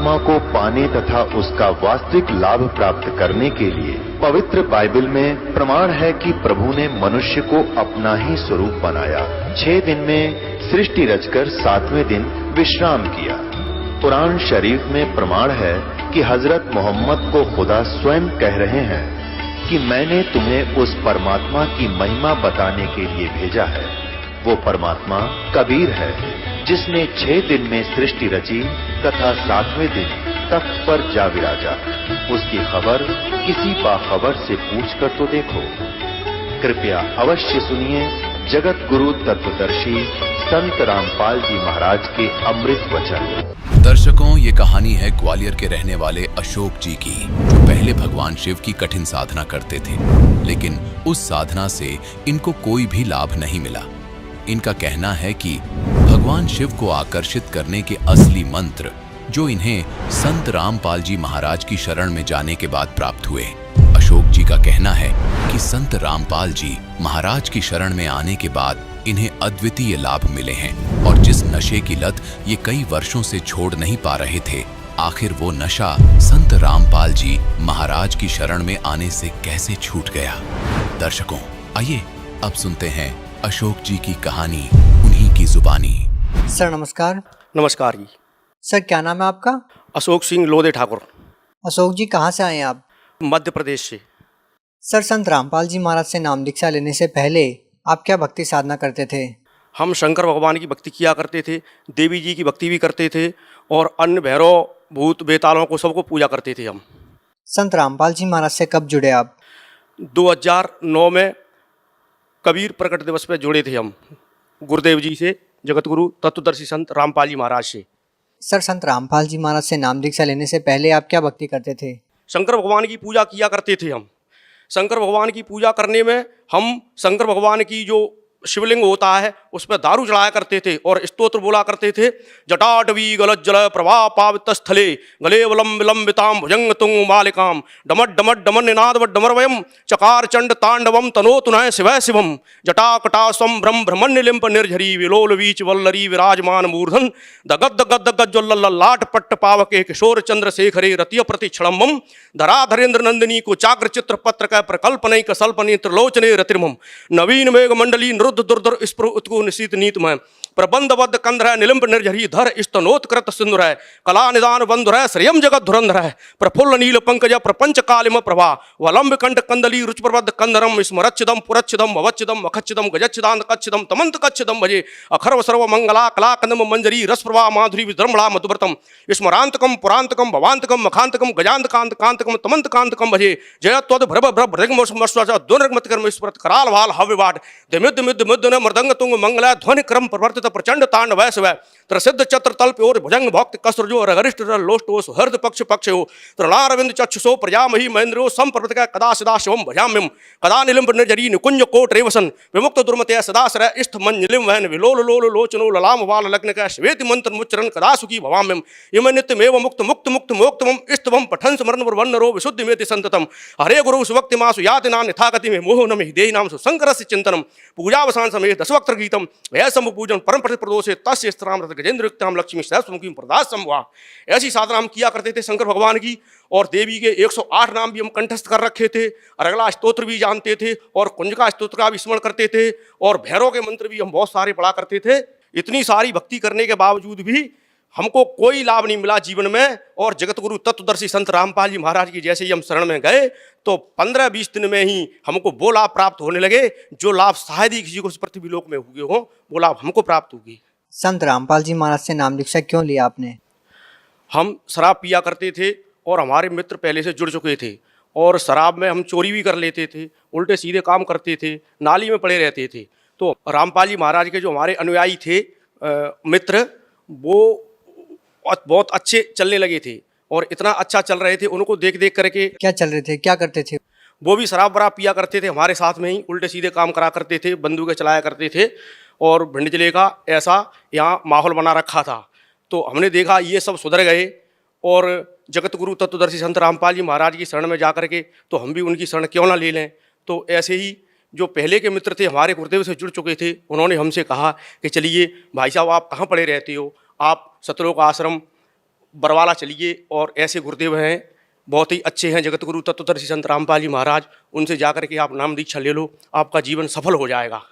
परमात्मा को पाने तथा उसका वास्तविक लाभ प्राप्त करने के लिए पवित्र बाइबल में प्रमाण है कि प्रभु ने मनुष्य को अपना ही स्वरूप बनाया। 6 दिन में सृष्टि रचकर 7वें दिन विश्राम किया। कुरान शरीफ में प्रमाण है कि हजरत मोहम्मद को खुदा स्वयं कह रहे हैं कि मैंने तुम्हें उस परमात्मा की महिमा बताने के लिए भेजा है। वो परमात्मा कबीर है जिसने 6 दिन में सृष्टि रची तथा 7वें दिन तख्त पर जा विराजा। उसकी खबर किसी बाखबर से पूछकर तो देखो। कृपया अवश्य सुनिए जगत गुरु तत्वदर्शी संत रामपाल जी महाराज के अमृत वचन। दर्शकों, ये कहानी है ग्वालियर के रहने वाले अशोक जी की, जो पहले भगवान शिव की कठिन साधना करते थे, लेकिन उस साधना से इनको कोई भी लाभ नहीं मिला। इनका कहना है कि भगवान शिव को आकर्षित करने के असली मंत्र जो इन्हें संत रामपाल जी महाराज की शरण में जाने के बाद प्राप्त हुए। अशोक जी का कहना है कि संत रामपाल जी महाराज की शरण में आने के बाद इन्हें अद्वितीय लाभ मिले हैं, और जिस नशे की लत ये कई वर्षों से छोड़ नहीं पा रहे थे, आखिर वो नशा संत रामपाल जी महाराज की शरण में आने से कैसे छूट गया। दर्शकों, आइए अब सुनते हैं अशोक जी की कहानी उन्हीं की जुबानी। सर नमस्कार। नमस्कार जी। सर क्या नाम है आपका? अशोक सिंह लोधे ठाकुर। अशोक जी कहाँ से आए हैं आप? मध्य प्रदेश से। सर संत रामपाल जी महाराज से नाम दीक्षा लेने से पहले आप क्या भक्ति साधना करते थे? हम शंकर भगवान की भक्ति किया करते थे, देवी जी की भक्ति भी करते थे, और अन्य भैरव भूत बेतालों को सबको पूजा करते थे हम। संत रामपाल जी महाराज से कब जुड़े आप? 2009 में कबीर प्रकट दिवस पे जुड़े थे हम, गुरुदेव जी से, जगत गुरु तत्वदर्शी संत रामपाल जी महाराज से। सर संत रामपाल जी महाराज से नाम दीक्षा लेने से पहले आप क्या भक्ति करते थे? शंकर भगवान की पूजा किया करते थे हम। शंकर भगवान की पूजा करने में हम शंकर भगवान की जो शिवलिंग होता है उस पर दारू चढ़ाया करते थे और स्तोत्र बोला करते थे। जटाटवी गलत जल प्रवाह पावित स्थले गले वलम विलंबिताम भुजंग तुंग मालिकाम डमट डमट डमन निनाद डमरवयम चकार चंड तांडवम तनोतुनय शिवय शिवम जटाकटा स्वम भ्रम भ्रमण्य लिंप निर्झरी विलोल वीच वल्लरी विराजमान मूर्धन दगद गद गज्जल लाट पट्ट पावके किशोर चंद्रशेखरे रतिय प्रतिक्षणम धरा धरेन्द्र नंदिनी को चाक्र चित्र पत्र का प्रकल्पनय कसल्पने त्रिलोचने रतिर्मम नवीन मेघ मंडली दुर्दुर स्पुर उत्कु निशीत नीतमय प्रबंधबद्ध कंधर निलंब निर्झरी धर स्तनोत्कृत सिंधुर है कला निदान बंधुर है श्रियम जगत धुरंधर है प्रफुल्ल नील पंकज प्रपंच कालिम प्रभा वलंब कंठ कंदली रुचप्रबद्ध कंधरम स्मरच्छिदम पुरच्छिदम अवच्छिदम अखच्छिदम गजच्छिदांत कच्छिदम तमंत कच्छिदम भजे अखर्व सर्व मंगला कला कंदम मंजरी रस प्रभा माधुरी विद्रमणा मधुव्रतम स्मरांतकम पुरांतकम भवांतकम मखांतकम गजांत कांत कांतकम तमंत कांतकम भजे जय त्वद भ्रभ भ्रभ भृगमस्वचा दुर्गमत कर्म स्मृत कराल वाल हव्यवाट दिमिद मिद मुद्दन मृदंग तुंग मंगला ध्वनि क्रम प्रवर्तित प्रचंड तांड वैश्व प्रसिद्ध चत्र तल्प और भुजंग भक्त कसरजो गरिष्ठ लोष्टो हृद पक्ष पक्ष हो तृणारविंद चक्षुषो प्रजामही महेंद्रो संप्रवृत कदा सदा शिवम भजाम्यम कदा निलिंब निर्जरी निकुंज कोट रेवसन विमुक्त दुर्मतया सदाश्रय इष्ट मंजलिम वहन विलोल लोल लोचनो ललाम वाल लग्न का श्वेत मंत्र मुच्चरण कदा सुखी भवाम्यम इम नित्यमेव मुक्त मुक्त मुक्त मोक्तमम इष्टवम पठन स्मरण वर्णरो विशुद्धि मेति संततम हरे गुरु सुभक्ति मासु याति नाम यथागति में मोह नमि देहि नाम सुशंकरस्य चिंतनम पूजावसान समय दशवक्त्र गीतम वह सम्भु पूजन परम प्रदोषे तस्य स्त्राम गजेंद्र युक्ताम लक्ष्मी सहस्रमुखी प्रदास संभवा। ऐसी साधना हम किया करते थे शंकर भगवान की, और देवी के 108 नाम भी हम कंठस्थ कर रखे थे, और अगला स्तोत्र भी जानते थे, और कुंजका स्तोत्र का भी स्मरण करते थे, और भैरव के मंत्र भी हम बहुत सारे पढ़ा करते थे। इतनी सारी भक्ति करने के बावजूद भी हमको कोई लाभ नहीं मिला जीवन में। और जगत गुरु तत्वदर्शी संत रामपाल जी महाराज की जैसे ही हम शरण में गए तो 15-20 दिन में ही हमको वो लाभ प्राप्त होने लगे जो लाभ शायद ही किसी को इस पृथ्वी लोक में हुए हो, वो लाभ हमको प्राप्त होगी। संत रामपाल जी महाराज से नाम दीक्षा क्यों लिया आपने? हम शराब पिया करते थे और हमारे मित्र पहले से जुड़ चुके थे, और शराब में हम चोरी भी कर लेते थे, उल्टे सीधे काम करते थे, नाली में पड़े रहते थे। तो रामपाल जी महाराज के जो हमारे अनुयायी थे मित्र, वो बहुत अच्छे चलने लगे थे, और इतना अच्छा चल रहे थे, उनको देख देख करके। क्या चल रहे थे, क्या करते थे? वो भी शराब वराब पिया करते थे, हमारे साथ में ही उल्टे सीधे काम करा करते थे, बंदूकें चलाया करते थे, और भिंडजले का ऐसा यहाँ माहौल बना रखा था। तो हमने देखा ये सब सुधर गए, और जगत गुरु तत्वदर्शी संत रामपाल जी महाराज की शरण में जा करके तो हम भी उनकी शरण क्यों ना ले लें। तो ऐसे ही जो पहले के मित्र थे हमारे गुरुदेव से जुड़ चुके थे, उन्होंने हमसे कहा कि चलिए भाई साहब, आप कहाँ पड़े रहते हो, आप सतलोक आश्रम बरवाला चलिए, और ऐसे गुरुदेव हैं, बहुत ही अच्छे हैं, जगत गुरु तत्वदर्शी संत रामपाल जी महाराज, उनसे जाकर के आप नाम दीक्षा ले लो, आपका जीवन सफल हो जाएगा।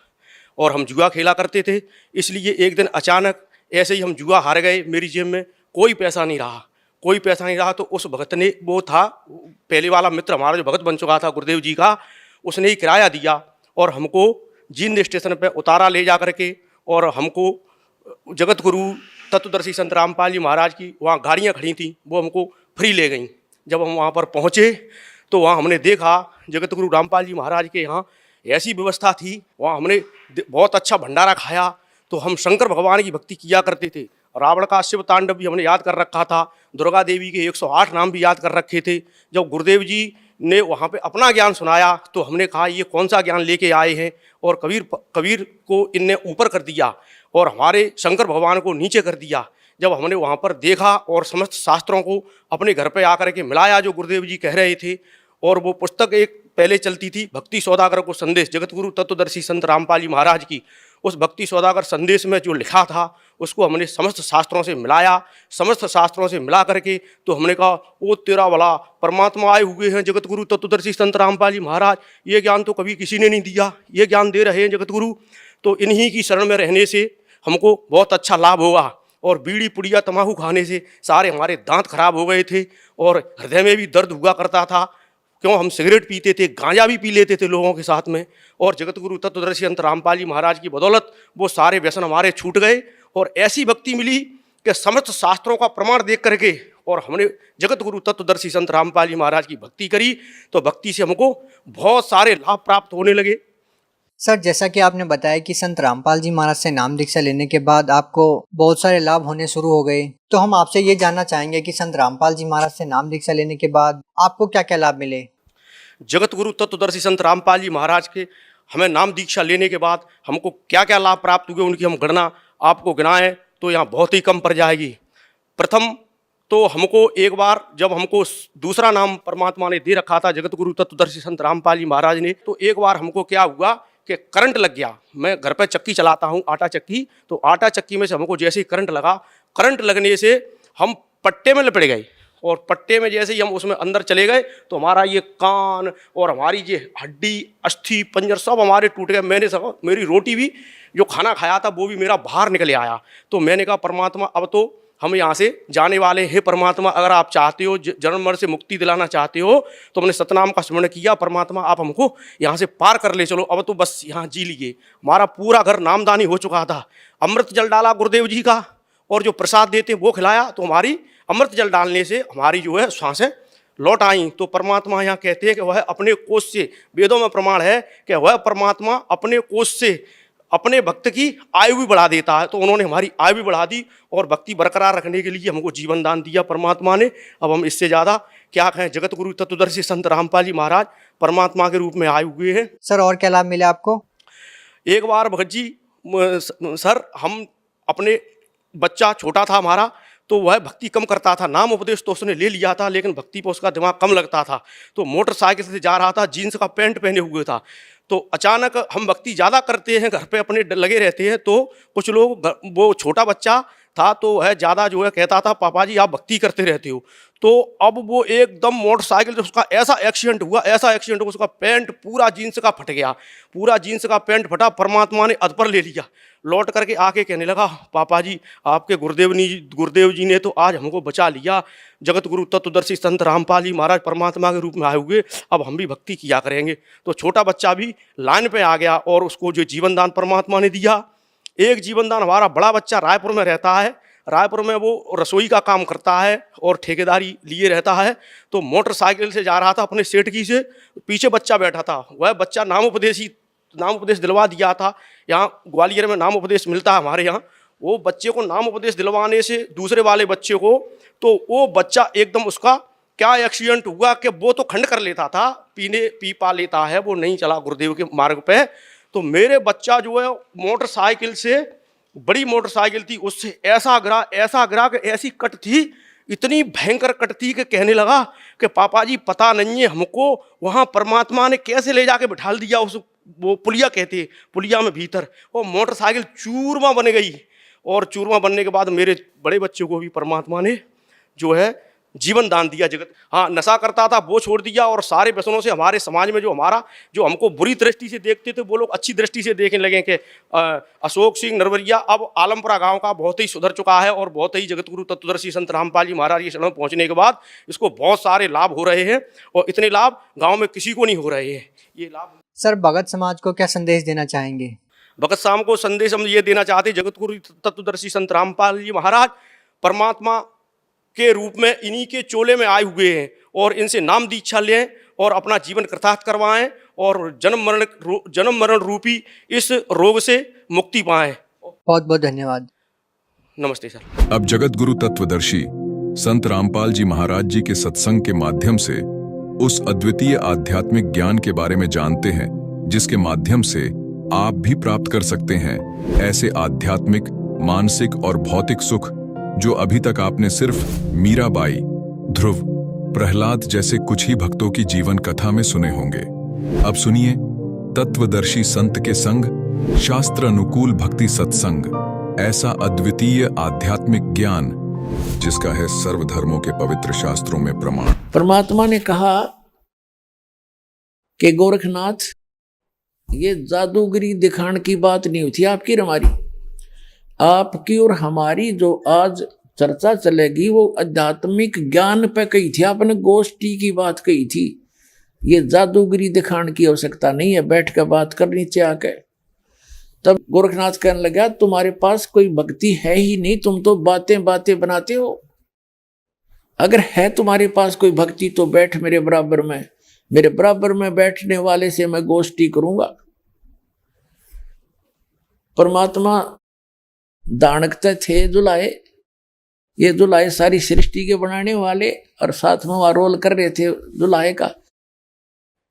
और हम जुआ खेला करते थे, इसलिए एक दिन अचानक ऐसे ही हम जुआ हार गए, मेरी जेब में कोई पैसा नहीं रहा, तो उस भगत ने, वो था पहले वाला मित्र हमारा जो भगत बन चुका था गुरुदेव जी का, उसने ही किराया दिया और हमको जींद स्टेशन पे उतारा ले जा करके, और हमको जगत गुरु तत्वदर्शी संत रामपाल जी महाराज की वहाँ गाड़ियाँ खड़ी थी, वो हमको फ्री ले गईं। जब हम वहाँ पर पहुँचे तो वहाँ हमने देखा जगत गुरु रामपाल जी महाराज के यहाँ ऐसी व्यवस्था थी, वहाँ हमने बहुत अच्छा भंडारा खाया। तो हम शंकर भगवान की भक्ति किया करते थे, रावण का शिव तांडव भी हमने याद कर रखा था, दुर्गा देवी के 108 नाम भी याद कर रखे थे। जब गुरुदेव जी ने वहाँ पे अपना ज्ञान सुनाया तो हमने कहा ये कौन सा ज्ञान लेके आए हैं, और कबीर को इनने ऊपर कर दिया और हमारे शंकर भगवान को नीचे कर दिया। जब हमने वहाँ पर देखा और समस्त शास्त्रों को अपने घर पे आकर के मिलाया जो गुरुदेव जी कह रहे थे, और वो पुस्तक एक पहले चलती थी भक्ति सौदागर को संदेश, जगत गुरु तत्वदर्शी संत रामपाल जी महाराज की, उस भक्ति सौदागर संदेश में जो लिखा था उसको हमने समस्त शास्त्रों से मिलाया। समस्त शास्त्रों से मिला करके तो हमने कहा ओ तेरा भला परमात्मा आए हुए हैं जगत गुरु तत्वदर्शी संत रामपाल जी महाराज, ये ज्ञान तो कभी किसी ने नहीं दिया, ये ज्ञान दे रहे हैं जगत गुरु, तो इन्हीं की शरण में रहने से हमको बहुत अच्छा लाभ होगा। और बीड़ी पुड़िया तम्बाकू खाने से सारे हमारे दांत खराब हो गए थे और हृदय में भी दर्द हुआ करता था, क्यों हम सिगरेट पीते थे, गांजा भी पी लेते थे लोगों के साथ में। और जगत गुरु तत्वदर्शी संत रामपाल जी महाराज की बदौलत वो सारे व्यसन हमारे छूट गए और ऐसी भक्ति मिली कि समस्त शास्त्रों का प्रमाण देख करके और हमने जगत गुरु तत्वदर्शी संत रामपाल जी महाराज की भक्ति करी, तो भक्ति से हमको बहुत सारे लाभ प्राप्त होने लगे। सर, जैसा कि आपने बताया कि संत रामपाल जी महाराज से नाम दीक्षा लेने के बाद आपको बहुत सारे लाभ होने शुरू हो गए, तो हम आपसे ये जानना चाहेंगे कि संत रामपाल जी महाराज से नाम दीक्षा लेने के बाद आपको क्या क्या लाभ मिले। जगत गुरु तत्वदर्शी संत रामपाल जी महाराज के हमें नाम दीक्षा लेने के बाद हमको क्या क्या लाभ प्राप्त हुए, उनकी हम गणना आपको गिनाएं तो यहाँ बहुत ही कम पड़ जाएगी। प्रथम तो हमको एक बार जब हमको दूसरा नाम परमात्मा ने दे रखा था जगत गुरु तत्वदर्शी संत रामपाल जी महाराज ने, तो एक बार हमको क्या हुआ कि करंट लग गया। मैं घर पे चक्की चलाता हूँ, आटा चक्की, तो आटा चक्की में से हमको जैसे ही करंट लगा, करंट लगने से हम पट्टे में लपट गए और पट्टे में जैसे ही हम उसमें अंदर चले गए तो हमारा ये कान और हमारी ये हड्डी अस्थि पंजर सब हमारे टूट गए। मैंने सब, मेरी रोटी भी जो खाना खाया था वो भी मेरा बाहर निकल आया। तो मैंने कहा परमात्मा अब तो हम यहाँ से जाने वाले हैं, परमात्मा अगर आप चाहते हो जन्म मरण से मुक्ति दिलाना चाहते हो तो हमने सतनाम का स्मरण किया, परमात्मा आप हमको यहाँ से पार कर ले चलो, अब तो बस यहाँ जी लिए। हमारा पूरा घर नामदानी हो चुका था, अमृत जल डाला गुरुदेव जी का और जो प्रसाद देते वो खिलाया, तो हमारी अमृत जल डालने से हमारी जो है सांसें लौट आई। तो परमात्मा यहाँ कहते हैं कि वह अपने कोष से, वेदों में प्रमाण है कि वह परमात्मा अपने कोष से अपने भक्त की आयु भी बढ़ा देता है। तो उन्होंने हमारी आयु भी बढ़ा दी और भक्ति बरकरार रखने के लिए हमको जीवन दान दिया परमात्मा ने। अब हम इससे ज़्यादा क्या कहें, जगत गुरु तत्वदर्शी संत रामपाल जी महाराज परमात्मा के रूप में आए हुए हैं। सर, और क्या लाभ मिले आपको? एक बार भगत जी सर, हम अपने बच्चा छोटा था हमारा, तो वह भक्ति कम करता था, नाम उपदेश तो उसने ले लिया था लेकिन भक्ति पर उसका दिमाग कम लगता था। तो मोटरसाइकिल से जा रहा था, जीन्स का पैंट पहने हुए था, तो अचानक हम भक्ति ज़्यादा करते हैं, घर पे अपने लगे रहते हैं, तो कुछ लोग, वो छोटा बच्चा था तो वह ज़्यादा जो है कहता था पापा जी आप भक्ति करते रहते हो। तो अब वो एकदम मोटरसाइकिल से उसका ऐसा एक्सीडेंट हुआ, उसका पैंट पूरा जीन्स का फट गया, पूरा जीन्स का पैंट फटा। परमात्मा ने अध पर ले लिया, लौट करके आके कहने लगा पापा जी आपके गुरुदेव जी ने तो आज हमको बचा लिया, जगत गुरु तत्वदर्शी संत रामपाल जी महाराज परमात्मा के रूप में आए हुए, अब हम भी भक्ति किया करेंगे। तो छोटा बच्चा भी लाइन पे आ गया और उसको जो जीवन दान परमात्मा ने दिया। एक जीवन दान हमारा बड़ा बच्चा रायपुर में रहता है, रायपुर में वो रसोई का काम करता है और ठेकेदारी लिए रहता है। तो मोटरसाइकिल से जा रहा था अपने सेठ की से, पीछे बच्चा बैठा था, वह बच्चा नाम उपदेश दिलवा दिया था। यहाँ ग्वालियर में नाम उपदेश मिलता है हमारे यहाँ, वो बच्चे को नाम उपदेश दिलवाने से दूसरे वाले बच्चे को, तो वो बच्चा एकदम उसका क्या एक्सीडेंट हुआ कि वो तो खंड कर लेता था, पी पा लेता है, वो नहीं चला गुरुदेव के मार्ग पे। तो मेरे बच्चा जो है मोटरसाइकिल से, बड़ी मोटरसाइकिल थी, उससे ऐसा गिरा कि ऐसी कट थी, इतनी भयंकर कट थी कि कहने लगा कि पापा जी पता नहीं है हमको वहाँ परमात्मा ने कैसे ले जाके बिठा दिया, उस वो पुलिया कहते, पुलिया में भीतर वो मोटरसाइकिल चूरमा बन गई। और चूरमा बनने के बाद मेरे बड़े बच्चे को भी परमात्मा ने जो है जीवन दान दिया जगत। हाँ, नशा करता था वो छोड़ दिया, और सारे व्यसनों से हमारे समाज में जो हमको बुरी दृष्टि से देखते थे वो लोग अच्छी दृष्टि से देखने लगे कि अशोक सिंह नरवरिया अब आलमपुरा गांव का बहुत ही सुधर चुका है, और बहुत ही जगतगुरु तत्वदर्शी संत रामपाल जी महाराज के शरण में पहुंचने के बाद इसको बहुत सारे लाभ हो रहे हैं, और इतने लाभ गाँव में किसी को नहीं हो रहे हैं। ये लाभ सर, भगत समाज को क्या संदेश देना चाहेंगे? भगत शाम को संदेश हम ये देना चाहते हैं, जगतगुरु तत्वदर्शी संत रामपाल जी महाराज परमात्मा के रूप में इन्हीं के चोले में आए हुए हैं, और इनसे नाम दीक्षा लें और अपना जीवन कृतार्थ करवाएं, और जन्म मरण रूपी इस रोग से मुक्ति पाएं। बहुत बहुत धन्यवाद। नमस्ते सर। अब जगत गुरु तत्वदर्शी संत रामपाल जी महाराज जी के सत्संग के माध्यम से उस अद्वितीय आध्यात्मिक ज्ञान के बारे में जानते हैं, जिसके माध्यम से आप भी प्राप्त कर सकते हैं ऐसे आध्यात्मिक, मानसिक और भौतिक सुख जो अभी तक आपने सिर्फ मीराबाई, ध्रुव, प्रहलाद जैसे कुछ ही भक्तों की जीवन कथा में सुने होंगे। अब सुनिए तत्वदर्शी संत के संग शास्त्र अनुकूल भक्ति सत्संग, ऐसा अद्वितीय आध्यात्मिक ज्ञान जिसका है सर्वधर्मों के पवित्र शास्त्रों में प्रमाण। परमात्मा ने कहा कि गोरखनाथ, ये जादूगरी दिखाने की बात नहीं हुई आपकी और हमारी, आपकी और हमारी जो आज चर्चा चलेगी वो आध्यात्मिक ज्ञान पे कही थी आपने, गोष्ठी की बात कही थी। ये जादूगरी दिखाने की आवश्यकता नहीं है, बैठ कर बात करनी चाहिए आके। तब गोरखनाथ कहने लगा, तुम्हारे पास कोई भक्ति है ही नहीं, तुम तो बातें बातें बनाते हो। अगर है तुम्हारे पास कोई भक्ति तो बैठ मेरे बराबर में, मेरे बराबर में बैठने वाले से मैं गोष्ठी करूंगा। परमात्मा दानकते थे जुलाए, ये जुलाए सारी सृष्टि के बनाने वाले, और साथ में वह रोल कर रहे थे जुलाए का।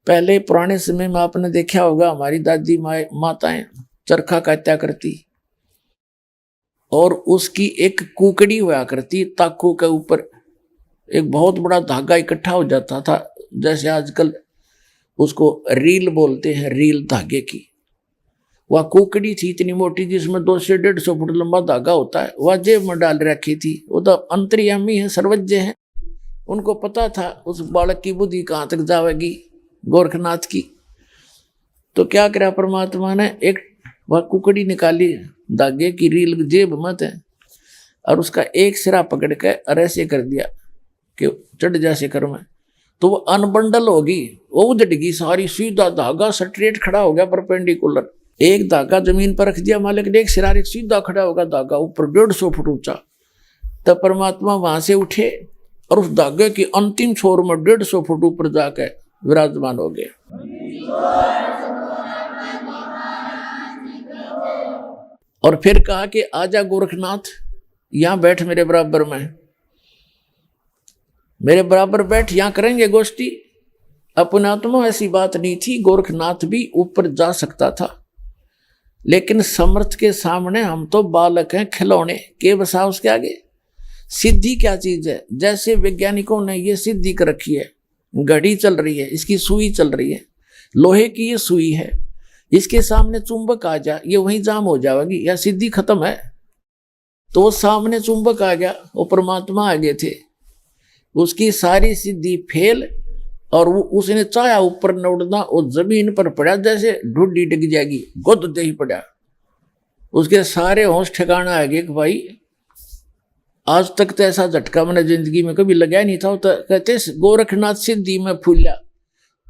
पहले पुराने समय में आपने देखा होगा, हमारी दादी माताएं चरखा काटा करती, और उसकी एक कुकड़ी हुआ करती, ताकू के ऊपर एक बहुत बड़ा धागा इकट्ठा हो जाता था, जैसे आजकल उसको रील बोलते हैं, रील धागे की। वह कुकड़ी थी इतनी मोटी, जिसमें 200 से 150 फुट लंबा धागा होता है, वह जेब में डाल रखी थी। वो तो अंतर्यामी है, सर्वज्ञ है, उनको पता था उस बालक की बुद्धि कहाँ तक जाएगी, गोरखनाथ की। तो क्या करा परमात्मा ने, एक वह कुकड़ी निकाली धागे की रील जेब में थे, और उसका एक सिरा पकड़ के और ऐसे कर दिया कि चढ़ जा शिखर में, तो वो अनबंडल होगी, वो उजड़गी सारी, सीधा धागा स्ट्रेट खड़ा हो गया परपेंडिकुलर। एक धागा जमीन पर रख दिया मालिक ने, एक सिरा एक सीधा खड़ा होगा धागा ऊपर 150 फुट ऊंचा। तब परमात्मा वहां से उठे और उस धागे की अंतिम छोर में 150 फुट ऊपर जाकर विराजमान हो गए। और फिर कहा कि आजा गोरखनाथ, यहां बैठ मेरे बराबर में, मेरे बराबर बैठ, यहां करेंगे गोष्ठी। अपनात्मा ऐसी बात नहीं थी, गोरखनाथ भी ऊपर जा सकता था, लेकिन समर्थ के सामने हम तो बालक हैं, खिलौने के बसा उसके आगे। सिद्धि क्या चीज है? जैसे वैज्ञानिकों ने ये सिद्धि कर रखी है, घड़ी चल रही है, इसकी सुई चल रही है, लोहे की ये सुई है, इसके सामने चुंबक आ जा, ये वहीं जाम हो जाएगी, या सिद्धि खत्म है। तो वो सामने चुंबक आ गया, वो परमात्मा आगे थे, उसकी सारी सिद्धि फेल, और वो उसने चाहा ऊपर न उड़ना, वो जमीन पर पड़ा, जैसे ढूंढी डिग जाएगी, गुद दे ही पड़ा। उसके सारे होश ठिकाना आ गए कि भाई आज तक तो ऐसा झटका मैंने जिंदगी में कभी लगाया नहीं था। तो कहते गोरखनाथ सिद्धि में फूल्या,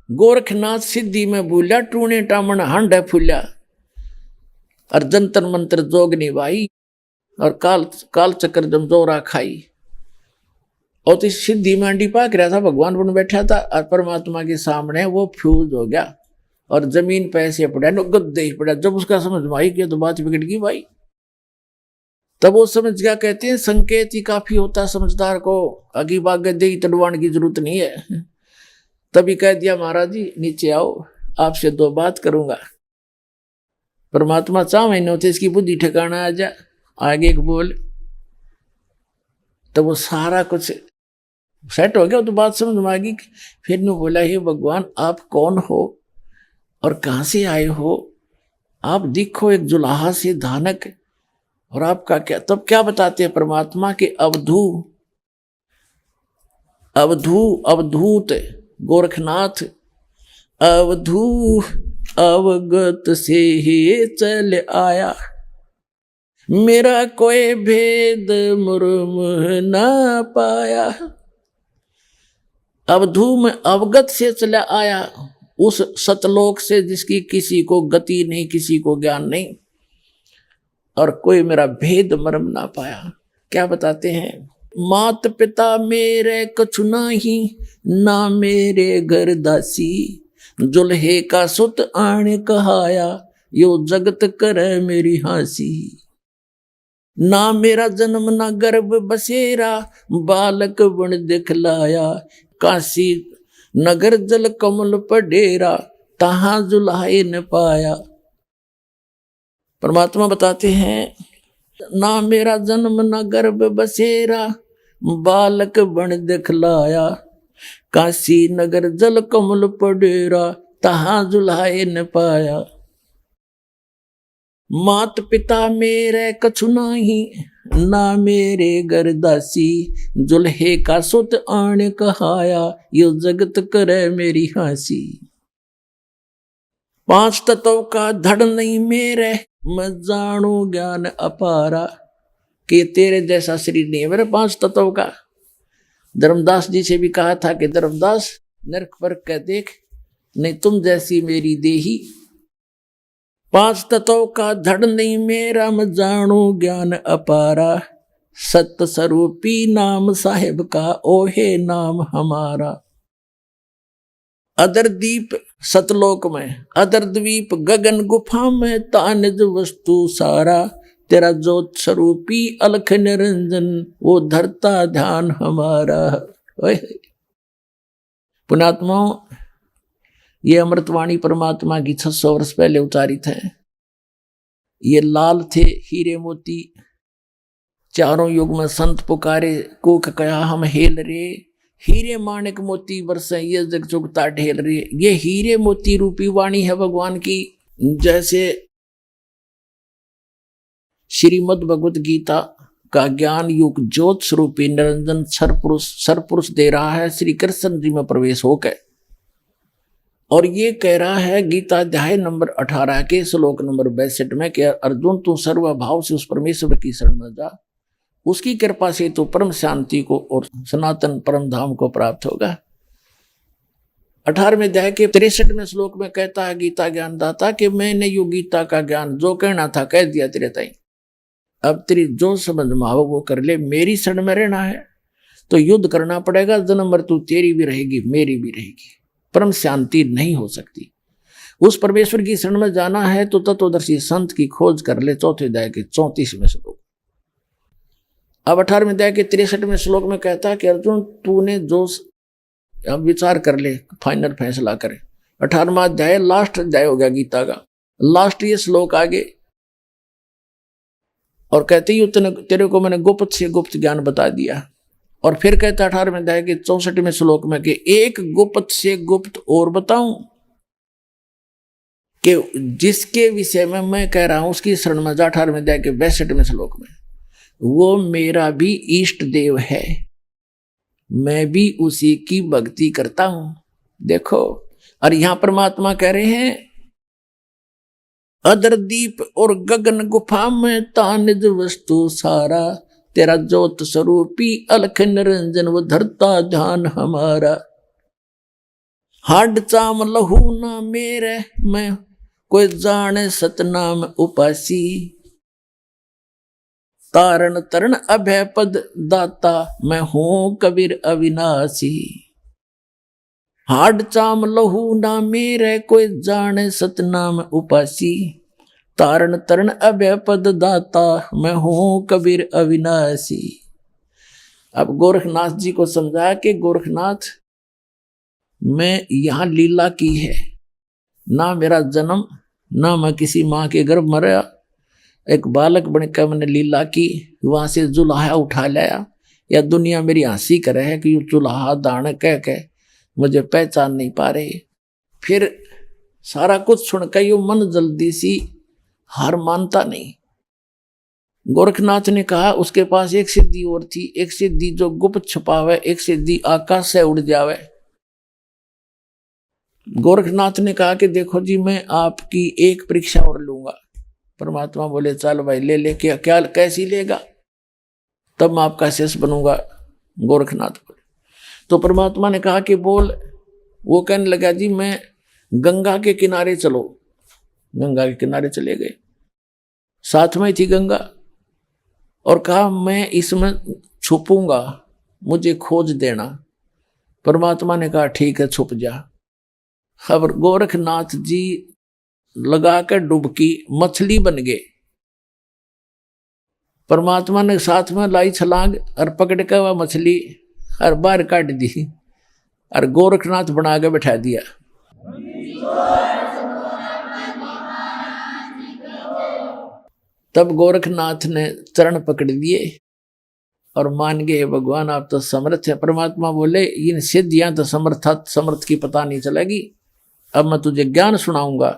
गोरखनाथ सिद्धि में भूल्या, टूने टामन हंड है फूल्या, और जंतर मंत्र जोग निभाई, और काल चक्र जम जोरा खाई। और तो इस सिद्धि में अंडी पाक रहा था, भगवान बन बैठा था, और परमात्मा के सामने वो फ्यूज हो गया और जमीन पे ऐसे पड़ा, गद्दे ही पड़ा। जब उसका समझ में आई कि तो बात बिगड़ गई भाई, तब वो समझ गया। कहते हैं संकेत ही काफी होता है समझदार को, आगे बाग दे तड़वाने की जरूरत नहीं है। तभी कह दिया, महाराज जी नीचे आओ, आपसे 2 बात करूंगा। परमात्मा 4 महीने होते इसकी बुद्धि ठिकाना आ जा, आगे एक बोल, तो वो सारा कुछ सेट हो गया, तो बात समझ में आ गई। फिर ने बोला, हे भगवान आप कौन हो और कहाँ से आए हो? आप दिखो एक जुलाहा से धानक, और आपका क्या? तब क्या बताते हैं परमात्मा के अवधू अवधूत गोरखनाथ अवधू अवगत से ही चल आया, मेरा कोई भेद मुर्म ना पाया। अवधू में अवगत से चला आया, उस सतलोक से जिसकी किसी को गति नहीं, किसी को ज्ञान नहीं, और कोई मेरा भेद मर्म ना पाया। क्या बताते हैं? मात पिता मेरे कछु नाही, ना मेरे घर दासी, जुल्हे का सुत आने कहाया, यो जगत करे मेरी हासी। ना मेरा जन्म ना गर्भ बसेरा, बालक बन दिखलाया, काशी नगर जल कमल पर डेरा, तहां जुल्हाए न पाया। परमात्मा बताते हैं, ना मेरा जन्म ना गर्भ बसेरा, बालक बन दिखलाया, काशी नगर जल कमल पर डेरा, तहां जुल्हाए न पाया। मात पिता मेरे कछु नाही, ना मेरे घर दासी, जुल्हे का सुत आने कहाया, यो जगत करे मेरी हासी। पांच तत्व का धड़ नहीं मेरे, मैं जानू ज्ञान अपारा, कि तेरे जैसा शरीर नहीं है मेरे पांच तत्व का। धर्मदास जी से भी कहा था कि धर्मदास नरक पर कह देख, नहीं तुम जैसी मेरी देही। पांच तत्व का धड़ नहीं मेरा, मैं जानू ज्ञान अपारा, सत्य स्वरूपी नाम साहेब का, ओहे नाम हमारा। अदर दीप सतलोक में, अदर द्वीप गगन गुफा में, तानिज वस्तु सारा, तेरा ज्योत स्वरूपी अलख निरंजन, वो धरता ध्यान हमारा। पुण्यात्माओं, ये अमृतवाणी परमात्मा की 600 वर्ष पहले उतारित है। ये लाल थे हीरे मोती, चारों युग में संत पुकारे, को कया हम हेल रे, हीरे माणिक मोती बरसे ये जग चुगता ढेल रे। ये हीरे मोती रूपी वाणी है भगवान की। जैसे श्रीमद् भगवत गीता का ज्ञान युग ज्योत स्वरूपी निरंजन सरपुरुष दे रहा है श्री कृष्ण जी में प्रवेश होकर, और ये कह रहा है गीता अध्याय नंबर 18 के श्लोक नंबर 62 में कि अर्जुन तू सर्वभाव से उस परमेश्वर की शरण में जा, उसकी कृपा से तो परम शांति को और सनातन परम धाम को प्राप्त होगा। 18वें अध्याय के 63वें श्लोक में कहता है गीता ज्ञानदाता कि मैंने यो गीता का ज्ञान जो कहना था कह दिया तेरे ताई, अब तेरी जो समझ में आओ वो कर ले। मेरी शरण में रहना है तो युद्ध करना पड़ेगा, जन्म मृत्यु तेरी भी रहेगी मेरी भी रहेगी, परम शांति नहीं हो सकती। उस परमेश्वर की शरण में जाना है तो तत्वदर्शी संत की खोज कर ले। चौथे अध्याय के 34वें श्लोक। अब 18वें अध्याय के 63वें श्लोक में कहता है कि अर्जुन तूने जो अब विचार कर ले, फाइनल फैसला करे। 18वां अध्याय लास्ट अध्याय हो गया गीता का, लास्ट ये श्लोक आगे, और कहते ही तेरे को मैंने गुप्त से गुप्त ज्ञान बता दिया। और फिर कहता 18वें अध्याय के 64वें श्लोक में कि एक गुप्त से गुप्त और बताऊं, कि जिसके विषय में मैं कह रहा हूं उसकी शरण में जा। 18वें अध्याय के 62वें श्लोक में, वो मेरा भी इष्ट देव है, मैं भी उसी की भक्ति करता हूं। देखो, और यहां परमात्मा कह रहे हैं अदर दीप और गगन गुफा में तानिज वस्तु सारा, तेरा ज्योत स्वरूपी अलख निरंजन वो धरता ध्यान हमारा। हाड चाम लहू ना मेरे, मैं कोई जाने सतनाम उपासी, तारण तरण अभय पद दाता, मैं हूं कबीर अविनाशी। हाड चाम लहू ना मेरे, कोई जाने सतनाम उपासी, तारण तरण अभय पद दाता, मैं हूं कबीर अविनाशी। अब गोरखनाथ जी को समझाया कि गोरखनाथ मैं यहां लीला की है, ना मेरा जन्म, ना मैं किसी माँ के गर्भ में रहा, एक बालक बनकर मैंने लीला की, वहां से जुलाहा उठा लाया। या दुनिया मेरी हंसी करे है कि जुलाहा दान कह के मुझे पहचान नहीं पा रहे। फिर सारा कुछ सुनकर यो मन जल्दी सी हार मानता नहीं, गोरखनाथ ने कहा उसके पास एक सिद्धि और थी, एक सिद्धि जो गुप्त छुपावे, एक सिद्धि आकाश से उड़ जावे। गोरखनाथ ने कहा कि देखो जी, मैं आपकी एक परीक्षा और लूंगा। परमात्मा बोले चल भाई ले ले, क्या कैसी लेगा, तब मैं आपका शिष्य बनूंगा। गोरखनाथ बोले, तो परमात्मा ने कहा कि बोल। वो कहने लगा जी मैं गंगा के किनारे चलो। गंगा के किनारे चले गए, साथ में थी गंगा, और कहा मैं इसमें छुपूंगा, मुझे खोज देना। परमात्मा ने कहा ठीक है छुप जा। अब गोरखनाथ जी लगा कर डुबकी, मछली बन गए। परमात्मा ने साथ में लाई छलांग और पकड़ कर वह मछली और बाहर काट दी और गोरखनाथ बना के बैठा दिया। तब गोरखनाथ ने चरण पकड़ लिए और मान गए भगवान आप तो समर्थ है। परमात्मा बोले इन सिद्धियां तो समर्थ की पता नहीं चलेगी, अब मैं तुझे ज्ञान सुनाऊंगा।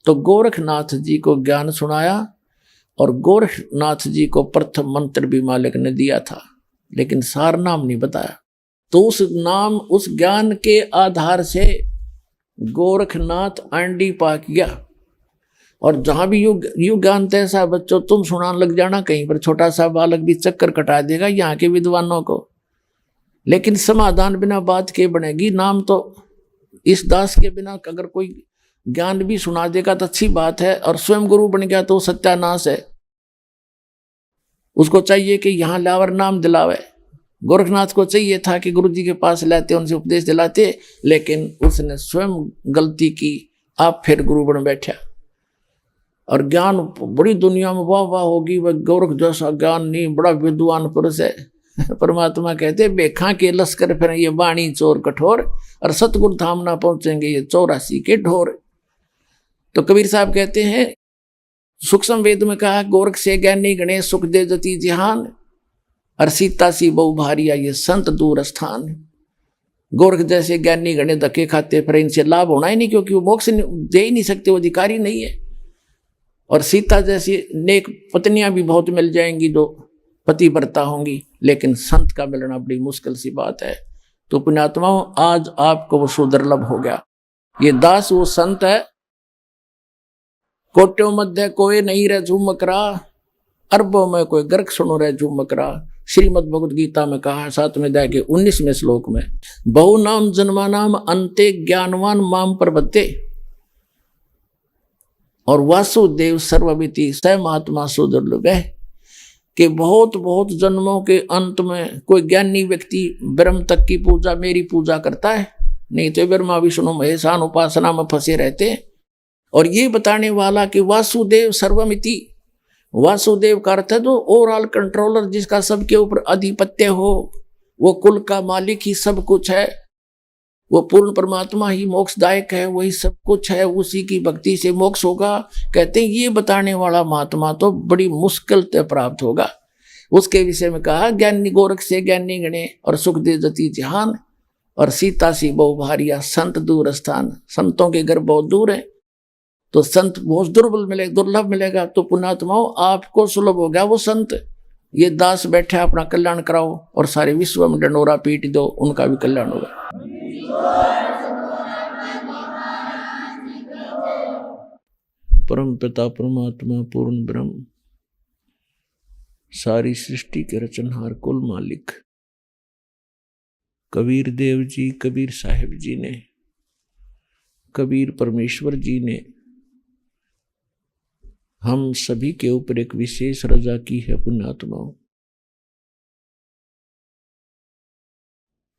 तो गोरखनाथ जी को ज्ञान सुनाया, और गोरखनाथ जी को प्रथम मंत्र भी मालिक ने दिया था, लेकिन सार नाम नहीं बताया। तो उस ज्ञान के आधार से गोरखनाथ आंडी पाक गया। और जहां भी यू ज्ञान तैसा बच्चों तुम सुनाने लग जाना, कहीं पर छोटा सा बालक भी चक्कर कटा देगा यहाँ के विद्वानों को। लेकिन समाधान बिना बात के बनेगी। नाम तो इस दास के बिना अगर कोई ज्ञान भी सुना देगा तो अच्छी बात है, और स्वयं गुरु बन गया तो सत्यानाश है। उसको चाहिए कि यहाँ लावर नाम दिलावे। गोरखनाथ को चाहिए था कि गुरु जी के पास लाते, उनसे उपदेश दिलाते, लेकिन उसने स्वयं गलती की, आप फिर गुरु बन बैठा। और ज्ञान बड़ी दुनिया में वाह वाह होगी, वह गोरख जैसा ज्ञान नहीं, बड़ा विद्वान पुरुष है। परमात्मा कहते बेखा के लश्कर फिर ये वाणी चोर कठोर, और सतगुरु धाम ना पहुंचेंगे ये 84 के ढोर। तो कबीर साहब कहते हैं सूक्ष्म वेद में कहा गोरख से ज्ञानी गणेश सुख दे जति जिहान, और सीता सी बहु भारिया ये संत दूर स्थान। गोरख जैसे ज्ञानी गणे धक्के खाते फिर इनसे लाभ होना ही नहीं, क्योंकि वो मोक्ष दे ही नहीं सकते, वो अधिकारी नहीं है। और सीता जैसी नेक पत्नियां भी बहुत मिल जाएंगी जो पतिव्रता होंगी, लेकिन संत का मिलना बड़ी मुश्किल सी बात है। तो पुण्यात्माओं आज आपको वो सुदुर्लभ हो गया। ये दास वो संत है, कोट्यों मध्य कोई नहीं रह झूमकरा, अरबों में कोई गर्क सुनो रह झूमकरा। श्रीमद् भगवद गीता में कहा 7वें अध्याय के 19वें श्लोक में, बहु नाम जन्मा नाम अंते ज्ञानवान माम प्रपत्ते, और वासुदेव सर्वमिति स महात्मा सुदुर्लभ है। कि बहुत बहुत जन्मों के अंत में कोई ज्ञानी व्यक्ति ब्रह्म तक की पूजा, मेरी पूजा करता है, नहीं तो ब्रह्मा विष्णु महेशान उपासना में फंसे रहते हैं। और ये बताने वाला कि वासुदेव सर्वमिति, वासुदेव का अर्थ है जो ओवरऑल कंट्रोलर, जिसका सबके ऊपर आधिपत्य हो, वो कुल का मालिक ही सब कुछ है, वो पूर्ण परमात्मा ही मोक्षदायक है, वही सब कुछ है, उसी की भक्ति से मोक्ष होगा। कहते हैं ये बताने वाला महात्मा तो बड़ी मुश्किल से प्राप्त होगा। उसके विषय में कहा ज्ञानी गोरख से ज्ञानी गणे, और सुख दे जति जहान, और सीता सी बहु भारिया संत दूर स्थान। संतों के घर बहुत दूर है, तो संत बहुत दुर्लभ मिलेगा। तो पुण्यात्माओं आपको सुलभ हो गया वो संत। ये दास बैठे अपना कल्याण कराओ, और सारे विश्व में डंडोरा पीट दो, उनका भी कल्याण होगा। परम पिता परमात्मा पूर्ण ब्रह्म, सारी सृष्टि के रचनहार कुल मालिक कबीर देव जी, कबीर साहिब जी ने, कबीर परमेश्वर जी ने हम सभी के ऊपर एक विशेष रजा की है। पुण्यात्माओं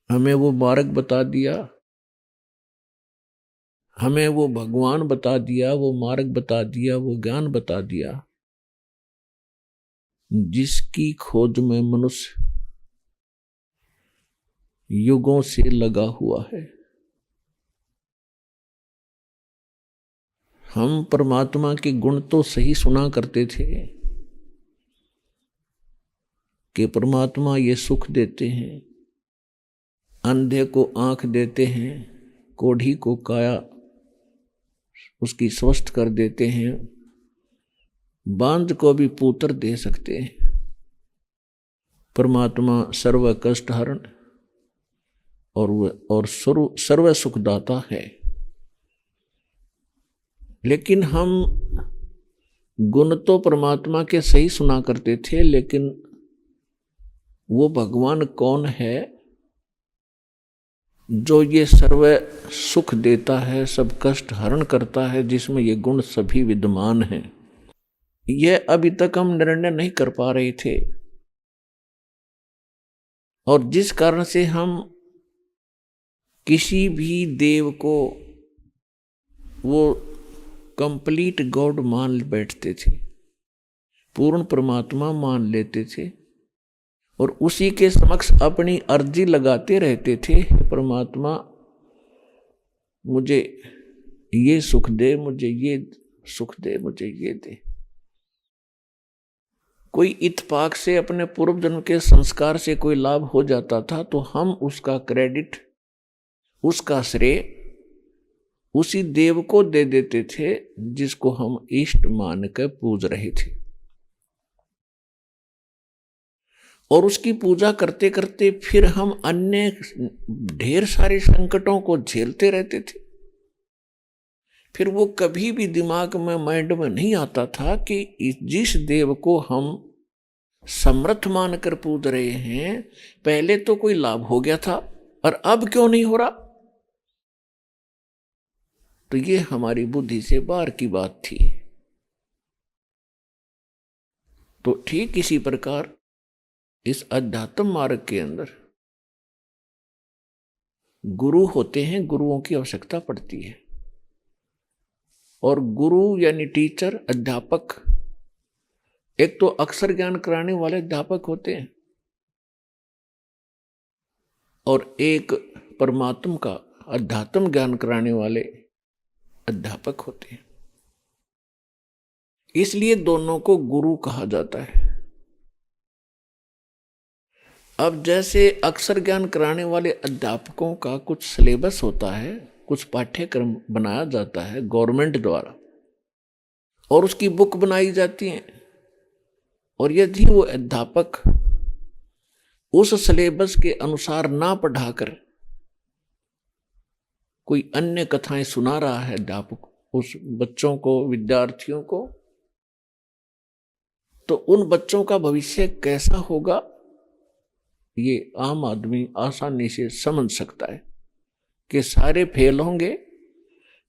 हमें वो मार्ग बता दिया, हमें वो भगवान बता दिया, वो मार्ग बता दिया, वो ज्ञान बता दिया, जिसकी खोज में मनुष्य युगों से लगा हुआ है। हम परमात्मा के गुण तो सही सुना करते थे कि परमात्मा ये सुख देते हैं, अंधे को आंख देते हैं, कोढ़ी को काया उसकी स्वस्थ कर देते हैं, बांझ को भी पुत्र दे सकते हैं। परमात्मा सर्व कष्ट हरण और सर्व सुखदाता है। लेकिन हम गुण तो परमात्मा के सही सुना करते थे, लेकिन वो भगवान कौन है जो ये सर्व सुख देता है, सब कष्ट हरण करता है, जिसमें ये गुण सभी विद्यमान हैं, यह अभी तक हम निर्णय नहीं कर पा रहे थे। और जिस कारण से हम किसी भी देव को वो कंप्लीट गॉड मान बैठते थे, पूर्ण परमात्मा मान लेते थे और उसी के समक्ष अपनी अर्जी लगाते रहते थे, परमात्मा मुझे ये सुख दे, मुझे ये सुख दे, मुझे ये दे। कोई इत्तेफाक से अपने पूर्व जन्म के संस्कार से कोई लाभ हो जाता था तो हम उसका क्रेडिट, उसका श्रेय उसी देव को दे देते थे जिसको हम इष्ट मान कर पूज रहे थे। और उसकी पूजा करते करते फिर हम अन्य ढेर सारे संकटों को झेलते रहते थे। फिर वो कभी भी दिमाग में, माइंड में नहीं आता था कि जिस देव को हम समर्थ मानकर पूज रहे हैं, पहले तो कोई लाभ हो गया था और अब क्यों नहीं हो रहा। तो ये हमारी बुद्धि से बाहर की बात थी। तो ठीक इसी प्रकार इस अध्यात्म मार्ग के अंदर गुरु होते हैं, गुरुओं की आवश्यकता पड़ती है। और गुरु यानी टीचर, अध्यापक, एक तो अक्षर ज्ञान कराने वाले अध्यापक होते हैं और एक परमात्मा का अध्यात्म ज्ञान कराने वाले अध्यापक होते हैं। इसलिए दोनों को गुरु कहा जाता है। अब जैसे अक्षर ज्ञान कराने वाले अध्यापकों का कुछ सिलेबस होता है, कुछ पाठ्यक्रम बनाया जाता है गवर्नमेंट द्वारा और उसकी बुक बनाई जाती है, और यदि वो अध्यापक उस सिलेबस के अनुसार ना पढ़ाकर कोई अन्य कथाएं सुना रहा है अध्यापक उस बच्चों को, विद्यार्थियों को, तो उन बच्चों का भविष्य कैसा होगा ये आम आदमी आसानी से समझ सकता है कि सारे फेल होंगे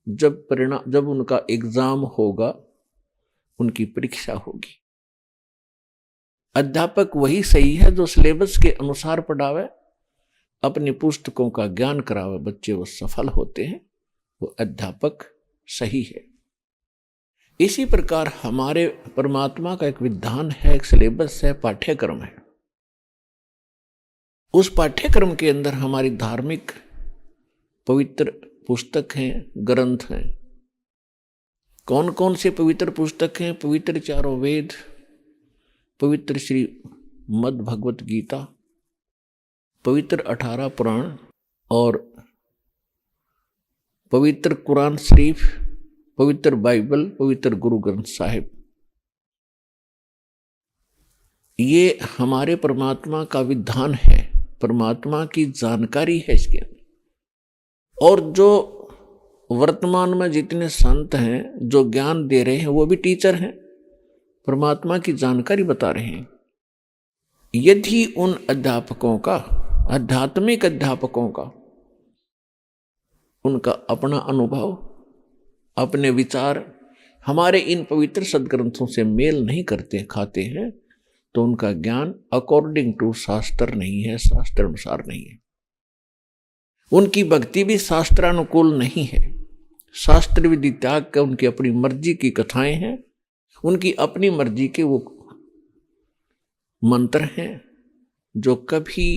जब उनका एग्जाम होगा, उनकी परीक्षा होगी। अध्यापक वही सही है जो सिलेबस के अनुसार पढ़ावे, अपनी पुस्तकों का ज्ञान करावे, बच्चे वो सफल होते हैं, वो अध्यापक सही है। इसी प्रकार हमारे परमात्मा का एक विधान है, एक सिलेबस है, पाठ्यक्रम है। उस पाठ्यक्रम के अंदर हमारी धार्मिक पवित्र पुस्तक हैं, ग्रंथ हैं। कौन कौन से पवित्र पुस्तक हैं? पवित्र चारों वेद, पवित्र श्री मद् भगवत गीता, पवित्र 18 पुराण और पवित्र कुरान शरीफ, पवित्र बाइबल, पवित्र गुरु ग्रंथ साहिब। ये हमारे परमात्मा का विधान है, परमात्मा की जानकारी है इसके अंदर। और जो वर्तमान में जितने संत हैं जो ज्ञान दे रहे हैं वो भी टीचर हैं, परमात्मा की जानकारी बता रहे हैं। यदि उन अध्यापकों का, आध्यात्मिक अध्यापकों का, उनका अपना अनुभव, अपने विचार हमारे इन पवित्र सदग्रंथों से मेल नहीं करते खाते हैं, तो उनका ज्ञान अकॉर्डिंग टू शास्त्र नहीं है, शास्त्र अनुसार नहीं है। उनकी भक्ति भी शास्त्रानुकूल नहीं है। शास्त्र विधि त्याग कर उनकी अपनी मर्जी की कथाएं हैं, उनकी अपनी मर्जी के वो मंत्र हैं जो कभी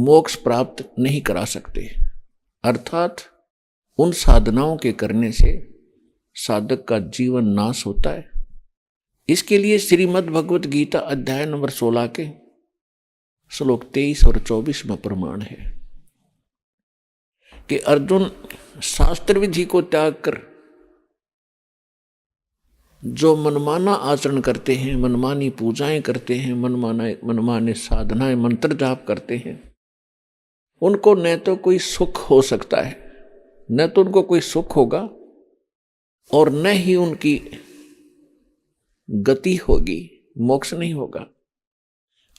मोक्ष प्राप्त नहीं करा सकते। अर्थात उन साधनाओं के करने से साधक का जीवन नाश होता है। इसके लिए श्रीमद् भगवत गीता अध्याय नंबर 16 के श्लोक 23 और 24 में प्रमाण है कि अर्जुन शास्त्र विधि को त्याग कर जो मनमाना आचरण करते हैं, मनमानी पूजाएं करते हैं, मनमाने साधनाएं मंत्र जाप करते हैं, उनको न तो कोई सुख हो सकता है, न तो उनको कोई सुख होगा, और न ही उनकी गति होगी, मोक्ष नहीं होगा,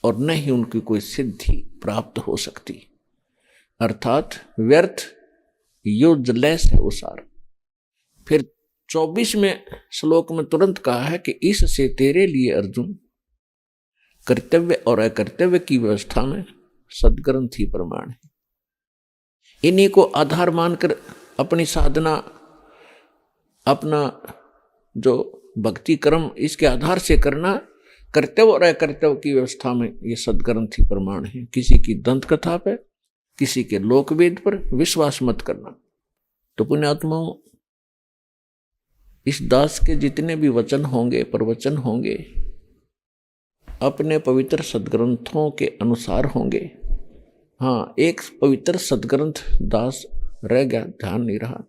और न ही उनकी कोई सिद्धि प्राप्त हो सकती। अर्थात व्यर्थ, यूजलेस है वो सारा। फिर 24वें श्लोक में तुरंत कहा है कि इससे तेरे लिए अर्जुन कर्तव्य और अकर्तव्य की व्यवस्था में सद्ग्रंथ ही प्रमाण है। इन्हीं को आधार मानकर अपनी साधना, अपना जो भक्ति कर्म, इसके आधार से करना। कर्तव्य और अकर्तव्य की व्यवस्था में ये सद्ग्रंथ ही प्रमाण है। किसी की दंत कथा पे, किसी के लोकवेद पर विश्वास मत करना। तो पुण्यात्माओं, इस दास के जितने भी वचन होंगे, प्रवचन होंगे, अपने पवित्र सद्ग्रंथों के अनुसार होंगे। हाँ, एक पवित्र सद्ग्रंथ दास रह गया, ध्यान नहीं रहा,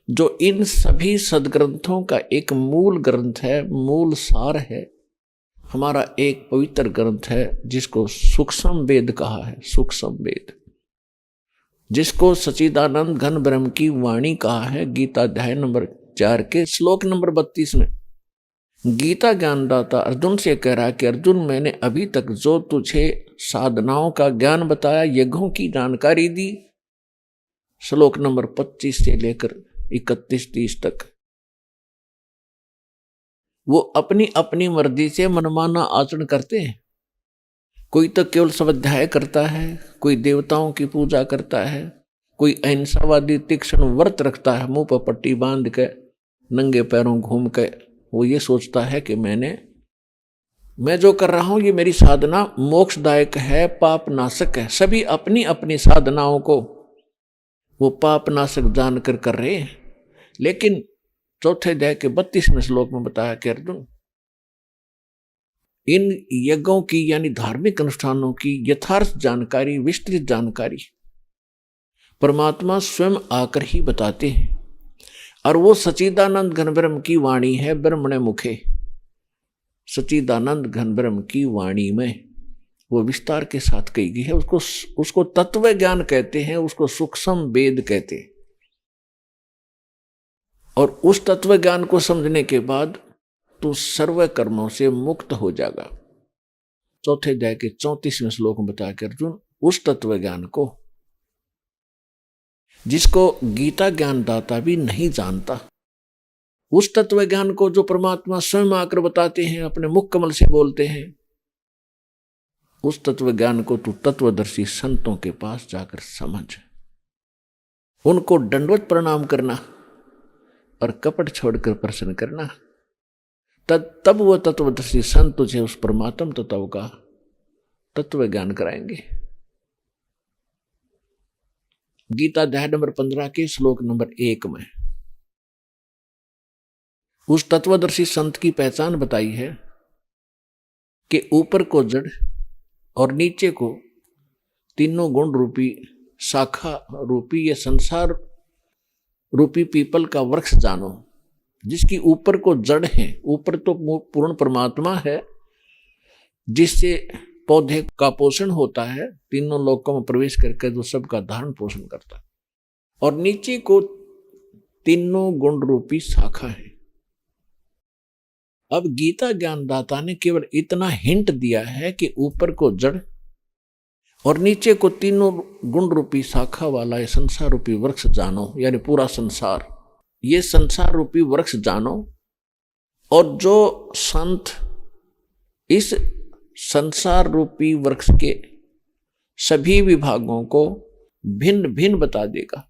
जो इन सभी सद्ग्रंथों का एक मूल ग्रंथ है, मूल सार है। हमारा एक पवित्र ग्रंथ है जिसको सूक्ष्म वेद कहा है, सूक्ष्म वेद, जिसको सच्चिदानंद घन ब्रह्म की वाणी कहा है। गीता अध्याय नंबर 4 के श्लोक नंबर 32 में गीता ज्ञानदाता अर्जुन से कह रहा है कि अर्जुन, मैंने अभी तक जो तुझे साधनाओं का ज्ञान बताया, यज्ञों की जानकारी दी, श्लोक नंबर 25 से लेकर 31-30 तक, वो अपनी अपनी मर्जी से मनमाना आचरण करते हैं। कोई तो केवल स्वाध्याय करता है, कोई देवताओं की पूजा करता है, कोई अहिंसावादी तीक्ष्ण व्रत रखता है, मुंह पर पट्टी बांध के नंगे पैरों घूम के। वो ये सोचता है कि मैं जो कर रहा हूं ये मेरी साधना मोक्षदायक है, पाप नाशक है। सभी अपनी अपनी साधनाओं को वो पाप नाशक जानकर कर रहे हैं। लेकिन चौथे अध्याय के 32वें श्लोक में बताया कि अर्जुन, इन यज्ञों की यानी धार्मिक अनुष्ठानों की यथार्थ जानकारी, विस्तृत जानकारी परमात्मा स्वयं आकर ही बताते हैं। और वो सच्चिदानंद घन ब्रह्म की वाणी है, ब्रह्मणे मुखे। सच्चिदानंद घन ब्रह्म की वाणी में वो विस्तार के साथ कही गई है। उसको तत्व ज्ञान कहते हैं, उसको सूक्ष्म वेद कहते हैं। और उस तत्व ज्ञान को समझने के बाद तो सर्व कर्मों से मुक्त हो जाएगा। चौथे अध्याय के 34वें श्लोक में बताया कि अर्जुन, उस तत्व ज्ञान को जिसको गीता ज्ञान दाता भी नहीं जानता, उस तत्व ज्ञान को जो परमात्मा स्वयं आकर बताते हैं, अपने मुख कमल से बोलते हैं, उस तत्व ज्ञान को तू तत्वदर्शी संतों के पास जाकर समझ, उनको दंडवत प्रणाम करना और कपट छोड़कर प्रसन्न करना। तब वह तत्वदर्शी संत तुझे उस परमात्म तत्व का तत्व ज्ञान कराएंगे। गीता अध्याय नंबर 15 के श्लोक नंबर 1 में उस तत्वदर्शी संत की पहचान बताई है कि ऊपर को जड़ और नीचे को तीनों गुण रूपी शाखा रूपी ये संसार रूपी पीपल का वृक्ष जानो, जिसकी ऊपर को जड़ है। ऊपर तो पूर्ण परमात्मा है, जिससे पौधे का पोषण होता है, तीनों लोकों में प्रवेश करके जो सबका धारण पोषण करता है। और नीचे को तीनों गुण रूपी शाखा है। अब गीता ज्ञानदाता ने केवल इतना हिंट दिया है कि ऊपर को जड़ और नीचे को तीनों गुण रूपी शाखा वाला ये संसार रूपी वृक्ष जानो, यानी पूरा संसार, ये संसार रूपी वृक्ष जानो। और जो संत इस संसार रूपी वृक्ष के सभी विभागों को भिन्न भिन्न बता देगा,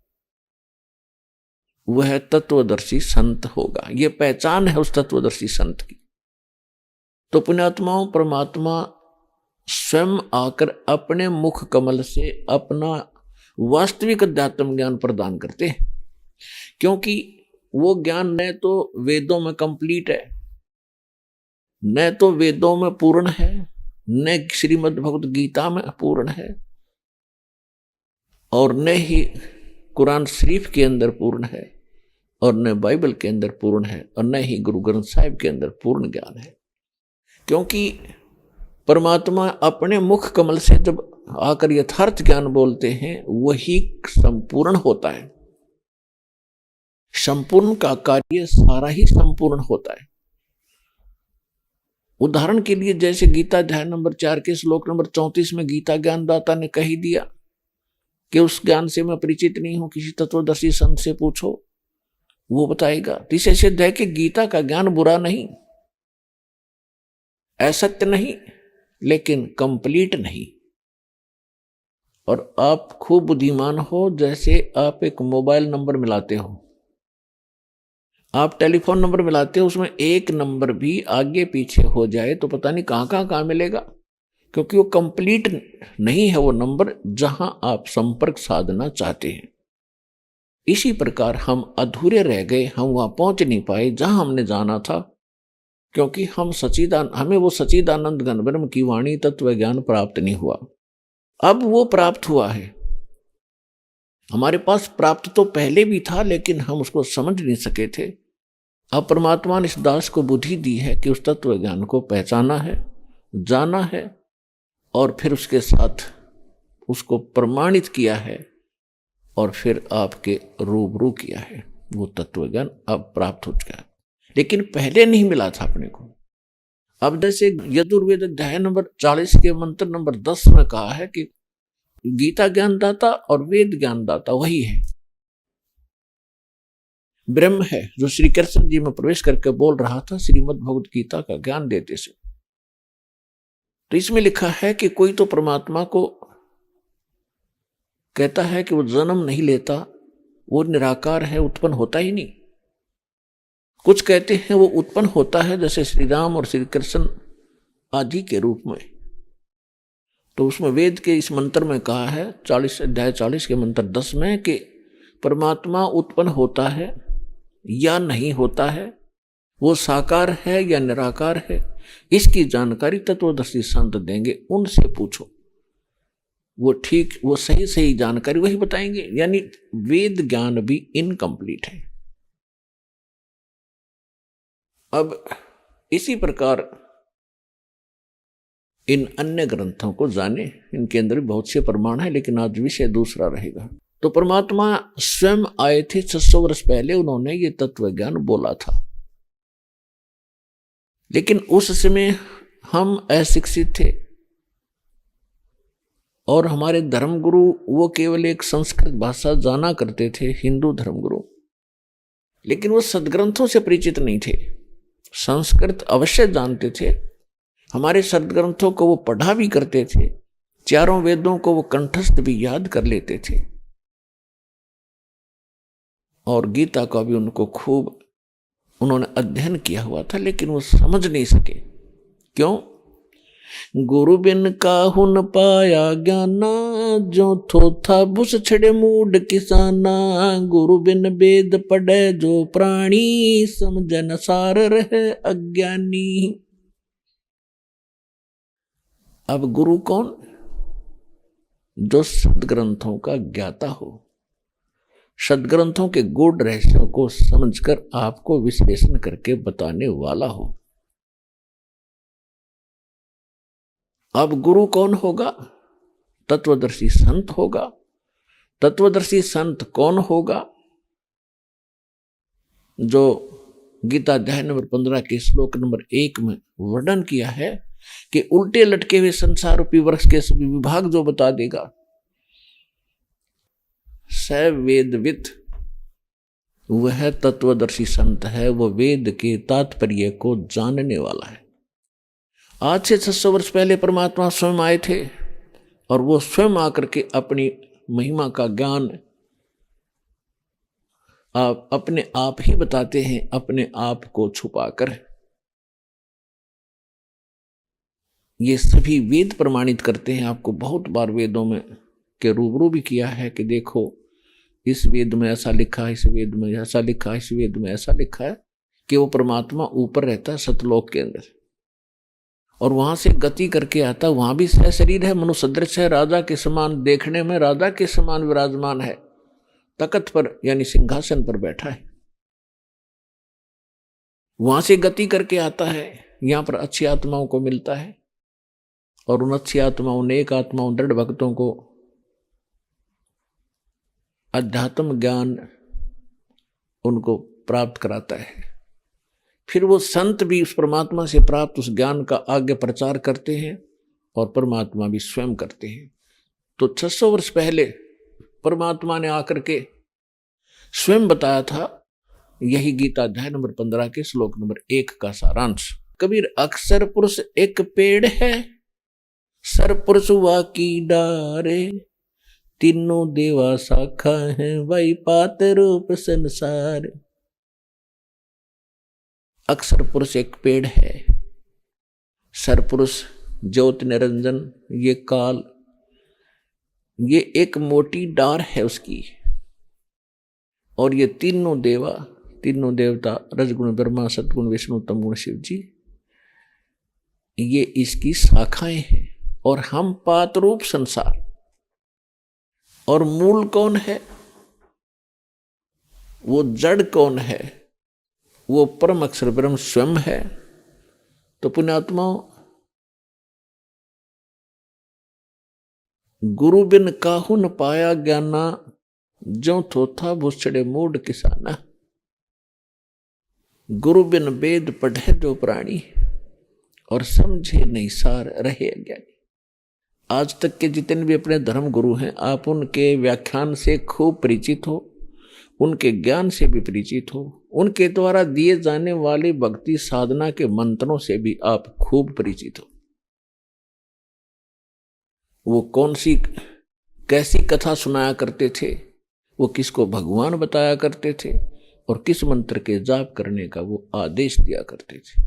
वह तत्वदर्शी संत होगा। यह पहचान है उस तत्वदर्शी संत की। तो पुण्यात्माओं, परमात्मा स्वयं आकर अपने मुख कमल से अपना वास्तविक अध्यात्म ज्ञान प्रदान करते हैं, क्योंकि वो ज्ञान न तो वेदों में कंप्लीट है, न तो वेदों में पूर्ण है, न श्रीमद् भगवत गीता में पूर्ण है, और न ही कुरान शरीफ के अंदर पूर्ण है। और न बाइबल के अंदर पूर्ण है और न ही गुरु ग्रंथ साहिब के अंदर पूर्ण ज्ञान है। क्योंकि परमात्मा अपने मुख कमल से जब आकर यथार्थ ज्ञान बोलते हैं वही संपूर्ण होता है। संपूर्ण का कार्य सारा ही संपूर्ण होता है। उदाहरण के लिए जैसे गीता अध्याय नंबर 4 के श्लोक नंबर 34 में गीता ज्ञानदाता ने कह दिया कि उस ज्ञान से मैं परिचित नहीं हूं, किसी तत्वदर्शी संत से पूछो, वो बताएगा। तो इससे सिद्ध है कि गीता का ज्ञान बुरा नहीं, असत्य नहीं, लेकिन कंप्लीट नहीं। और आप खूब बुद्धिमान हो, जैसे आप एक मोबाइल नंबर मिलाते हो, आप टेलीफोन नंबर मिलाते हो, उसमें एक नंबर भी आगे पीछे हो जाए तो पता नहीं कहां मिलेगा, क्योंकि वो कंप्लीट नहीं है वो नंबर जहां आप संपर्क साधना चाहते हैं। इसी प्रकार हम अधूरे रह गए, हम वहां पहुंच नहीं पाए जहां हमने जाना था, क्योंकि हमें वो सच्चिदानंद घन ब्रह्म की वाणी तत्व ज्ञान प्राप्त नहीं हुआ। अब वो प्राप्त हुआ है। हमारे पास प्राप्त तो पहले भी था, लेकिन हम उसको समझ नहीं सके थे। अब परमात्मा ने इस दास को बुद्धि दी है कि उस तत्व ज्ञान को पहचाना है, जाना है, और फिर उसके साथ उसको प्रमाणित किया है, और फिर आपके रूबरू किया है। वो तत्व ज्ञान अब प्राप्त हो चुका है, लेकिन पहले नहीं मिला था अपने को। अब जैसे यजुर्वेद अध्याय नंबर 40 के मंत्र नंबर 10 में कहा है कि गीता ज्ञानदाता और वेद ज्ञानदाता वही है, ब्रह्म है, जो श्री कृष्ण जी में प्रवेश करके बोल रहा था श्रीमद् भगवद गीता का ज्ञान देते से। तो इसमें लिखा है कि कोई तो परमात्मा को कहता है कि वो जन्म नहीं लेता, वो निराकार है, उत्पन्न होता ही नहीं। कुछ कहते हैं वो उत्पन्न होता है, जैसे श्री राम और श्री कृष्ण आदि के रूप में। तो उसमें वेद के इस मंत्र में कहा है, अध्याय 40 के मंत्र 10 में, कि परमात्मा उत्पन्न होता है या नहीं होता है, वो साकार है या निराकार है, इसकी जानकारी तत्वदर्शी संत देंगे, उनसे पूछो। वो सही जानकारी वही बताएंगे। यानी वेद ज्ञान भी इनकम्प्लीट है। अब इसी प्रकार इन अन्य ग्रंथों को जाने, इनके अंदर भी बहुत से प्रमाण है, लेकिन आज विषय दूसरा रहेगा। तो परमात्मा स्वयं आए थे 600 वर्ष पहले, उन्होंने ये तत्व ज्ञान बोला था, लेकिन उस समय हम अशिक्षित थे, और हमारे धर्मगुरु वो केवल एक संस्कृत भाषा जाना करते थे, हिंदू धर्मगुरु, लेकिन वो सदग्रंथों से परिचित नहीं थे। संस्कृत अवश्य जानते थे, हमारे सदग्रंथों को वो पढ़ा भी करते थे, चारों वेदों को वो कंठस्थ भी याद कर लेते थे, और गीता का भी उनको खूब उन्होंने अध्ययन किया हुआ था, लेकिन वो समझ नहीं सके। क्यों? गुरु बिन काहू न पाया ज्ञाना, जो थोथा बुस छड़े मूड किसाना। गुरु बिन वेद पढ़े जो प्राणी, समझन सार रहे अज्ञानी। अब गुरु कौन? जो सदग्रंथों का ज्ञाता हो, सदग्रंथों के गूढ़ रहस्यों को समझकर आपको विश्लेषण करके बताने वाला हो। अब गुरु कौन होगा? तत्वदर्शी संत होगा। तत्वदर्शी संत कौन होगा? जो गीता अध्याय नंबर 15 के श्लोक नंबर 1 में वर्णन किया है कि उल्टे लटके हुए संसार रूपी वृक्ष के सभी विभाग जो बता देगा, स वेदविद, वह तत्वदर्शी संत है, वो वेद के तात्पर्य को जानने वाला है। आज से 600 वर्ष पहले परमात्मा स्वयं आए थे, और वो स्वयं आकर के अपनी महिमा का ज्ञान आप अपने आप ही बताते हैं, अपने आप को छुपाकर। ये सभी वेद प्रमाणित करते हैं। आपको बहुत बार वेदों में के रूबरू भी किया है कि देखो इस वेद में ऐसा लिखा है, इस वेद में ऐसा लिखा है, इस वेद में ऐसा लिखा है, कि वो परमात्मा ऊपर रहता है सतलोक के अंदर, और वहां से गति करके आता, वहां भी शरीर है, मनुष्य सदृश है, राजा के समान, देखने में राजा के समान विराजमान है, तख्त पर यानी सिंहासन पर बैठा है। वहां से गति करके आता है, यहां पर अच्छी आत्माओं को मिलता है और उन अच्छी आत्माओं, नेक आत्माओं, दृढ़ भक्तों को अध्यात्म ज्ञान उनको प्राप्त कराता है। फिर वो संत भी उस परमात्मा से प्राप्त उस ज्ञान का आगे प्रचार करते हैं और परमात्मा भी स्वयं करते हैं। तो 600 वर्ष पहले परमात्मा ने आकर के स्वयं बताया था। यही गीता अध्याय नंबर 15 के श्लोक नंबर 1 का सारांश। कबीर अक्षर पुरुष एक पेड़ है, सर पुरुष वा की डारे, तीनों देवा शाखा है, वही पात रूप संसार। अक्षर पुरुष एक पेड़ है, सर पुरुष ज्योति निरंजन, ये काल, ये एक मोटी डार है उसकी, और ये तीनों देवा, तीनों देवता, रजगुण ब्रह्मा, सतगुण विष्णु, तमगुण शिव जी, ये इसकी शाखाएं हैं। और हम पात रूप संसार। और मूल कौन है? वो जड़ कौन है? वो परम अक्षर ब्रह्म स्वयं है। तो पुण्यात्माओं, गुरु बिन काहू न पाया ज्ञाना, जो थोथा भूसड़े मूड किसाना। गुरु बिन वेद पढ़े जो प्राणी, और समझे नहीं सार रहे अज्ञानी। आज तक के जितने भी अपने धर्म गुरु हैं, आप उनके व्याख्यान से खूब परिचित हो, उनके ज्ञान से भी परिचित हो, उनके द्वारा दिए जाने वाले भक्ति साधना के मंत्रों से भी आप खूब परिचित हो। वो कौन सी कैसी कथा सुनाया करते थे, वो किसको भगवान बताया करते थे, और किस मंत्र के जाप करने का वो आदेश दिया करते थे।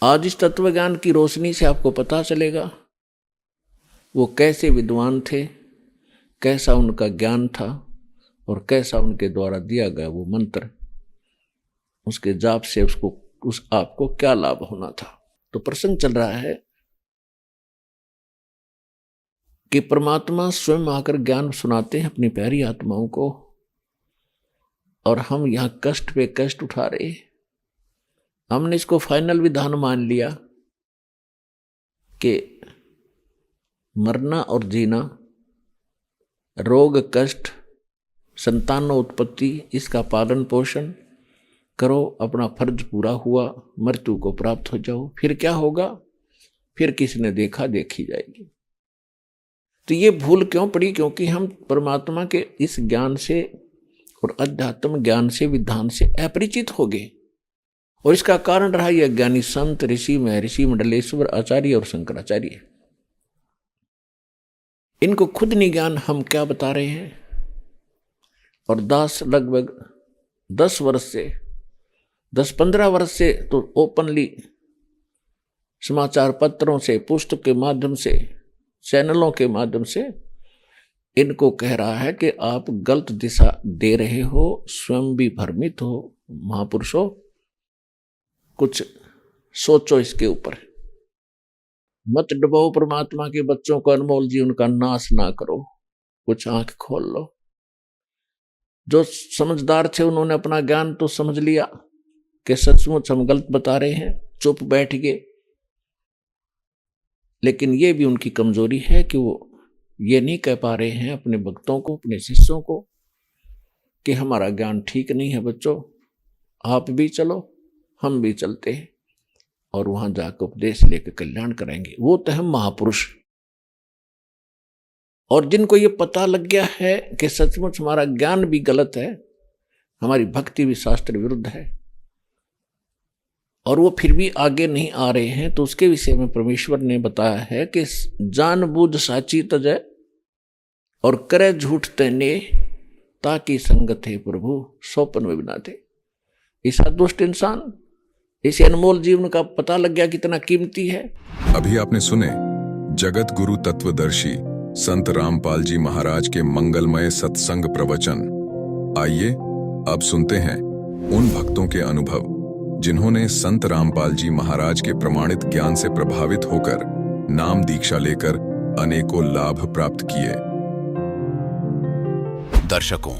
आज इस तत्व ज्ञान की रोशनी से आपको पता चलेगा वो कैसे विद्वान थे, कैसा उनका ज्ञान था, और कैसा उनके द्वारा दिया गया वो मंत्र, उसके जाप से उस आपको क्या लाभ होना था। तो प्रसंग चल रहा है कि परमात्मा स्वयं आकर ज्ञान सुनाते हैं अपनी प्यारी आत्माओं को, और हम यहां कष्ट पे कष्ट उठा रहे। हमने इसको फाइनल विधान मान लिया कि मरना और जीना, रोग कष्ट, संतानों उत्पत्ति, इसका पालन पोषण करो, अपना फर्ज पूरा हुआ, मृत्यु को प्राप्त हो जाओ। फिर क्या होगा? फिर किसने देखा, देखी जाएगी। तो ये भूल क्यों पड़ी? क्योंकि हम परमात्मा के इस ज्ञान से और अध्यात्म ज्ञान से, विधान से अपरिचित हो गए। और इसका कारण रहा ये अज्ञानी संत, ऋषि, महर्षि, मंडलेश्वर, आचार्य और शंकराचार्य। इनको खुद नहीं ज्ञान हम क्या बता रहे हैं। और लगभग 10 वर्ष से, 10-15 वर्ष से तो ओपनली समाचार पत्रों से, पुस्तक के माध्यम से, चैनलों के माध्यम से इनको कह रहा है कि आप गलत दिशा दे रहे हो, स्वयं भी भ्रमित हो। महापुरुषों, कुछ सोचो इसके ऊपर, मत डुबाओ परमात्मा के बच्चों को, अनमोल जीवन का नाश ना करो, कुछ आंख खोल लो। जो समझदार थे उन्होंने अपना ज्ञान तो समझ लिया कि सचमुच हम गलत बता रहे हैं, चुप बैठ गए। लेकिन ये भी उनकी कमजोरी है कि वो ये नहीं कह पा रहे हैं अपने भक्तों को, अपने शिष्यों को कि हमारा ज्ञान ठीक नहीं है बच्चों, आप भी चलो, हम भी चलते हैं और वहां जाकर उपदेश लेकर कल्याण करेंगे। वो तो हम महापुरुष। और जिनको ये पता लग गया है कि सचमुच हमारा ज्ञान भी गलत है, हमारी भक्ति भी शास्त्र विरुद्ध है, और वो फिर भी आगे नहीं आ रहे हैं, तो उसके विषय में परमेश्वर ने बताया है कि जानबूझ साची तजय और करे झूठ तने, ताकि संगत है प्रभु सोपन में बिना थे। ऐसा दुष्ट इंसान, इसे अनमोल जीवन का पता लग गया कितना कीमती है। अभी आपने सुने जगत गुरु तत्वदर्शी संत रामपाल जी महाराज के मंगलमय सत्संग प्रवचन। आइए अब सुनते हैं उन भक्तों के अनुभव जिन्होंने संत रामपाल जी महाराज के प्रमाणित ज्ञान से प्रभावित होकर नाम दीक्षा लेकर अनेकों लाभ प्राप्त किए। दर्शकों,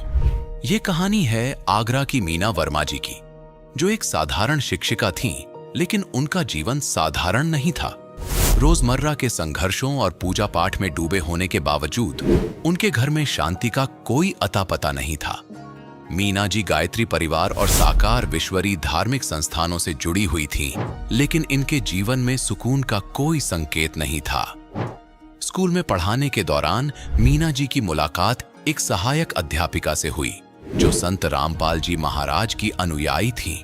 ये कहानी है आगरा की मीना वर्मा जी की। जो एक साधारण शिक्षिका थीं, लेकिन उनका जीवन साधारण नहीं था। रोजमर्रा के संघर्षों और पूजा पाठ में डूबे होने के बावजूद उनके घर में शांति का कोई अता पता नहीं था। मीना जी गायत्री परिवार और साकार विश्वरी धार्मिक संस्थानों से जुड़ी हुई थीं, लेकिन इनके जीवन में सुकून का कोई संकेत नहीं था। स्कूल में पढ़ाने के दौरान मीना जी की मुलाकात एक सहायक अध्यापिका से हुई, जो संत रामपाल जी महाराज की अनुयायी थीं।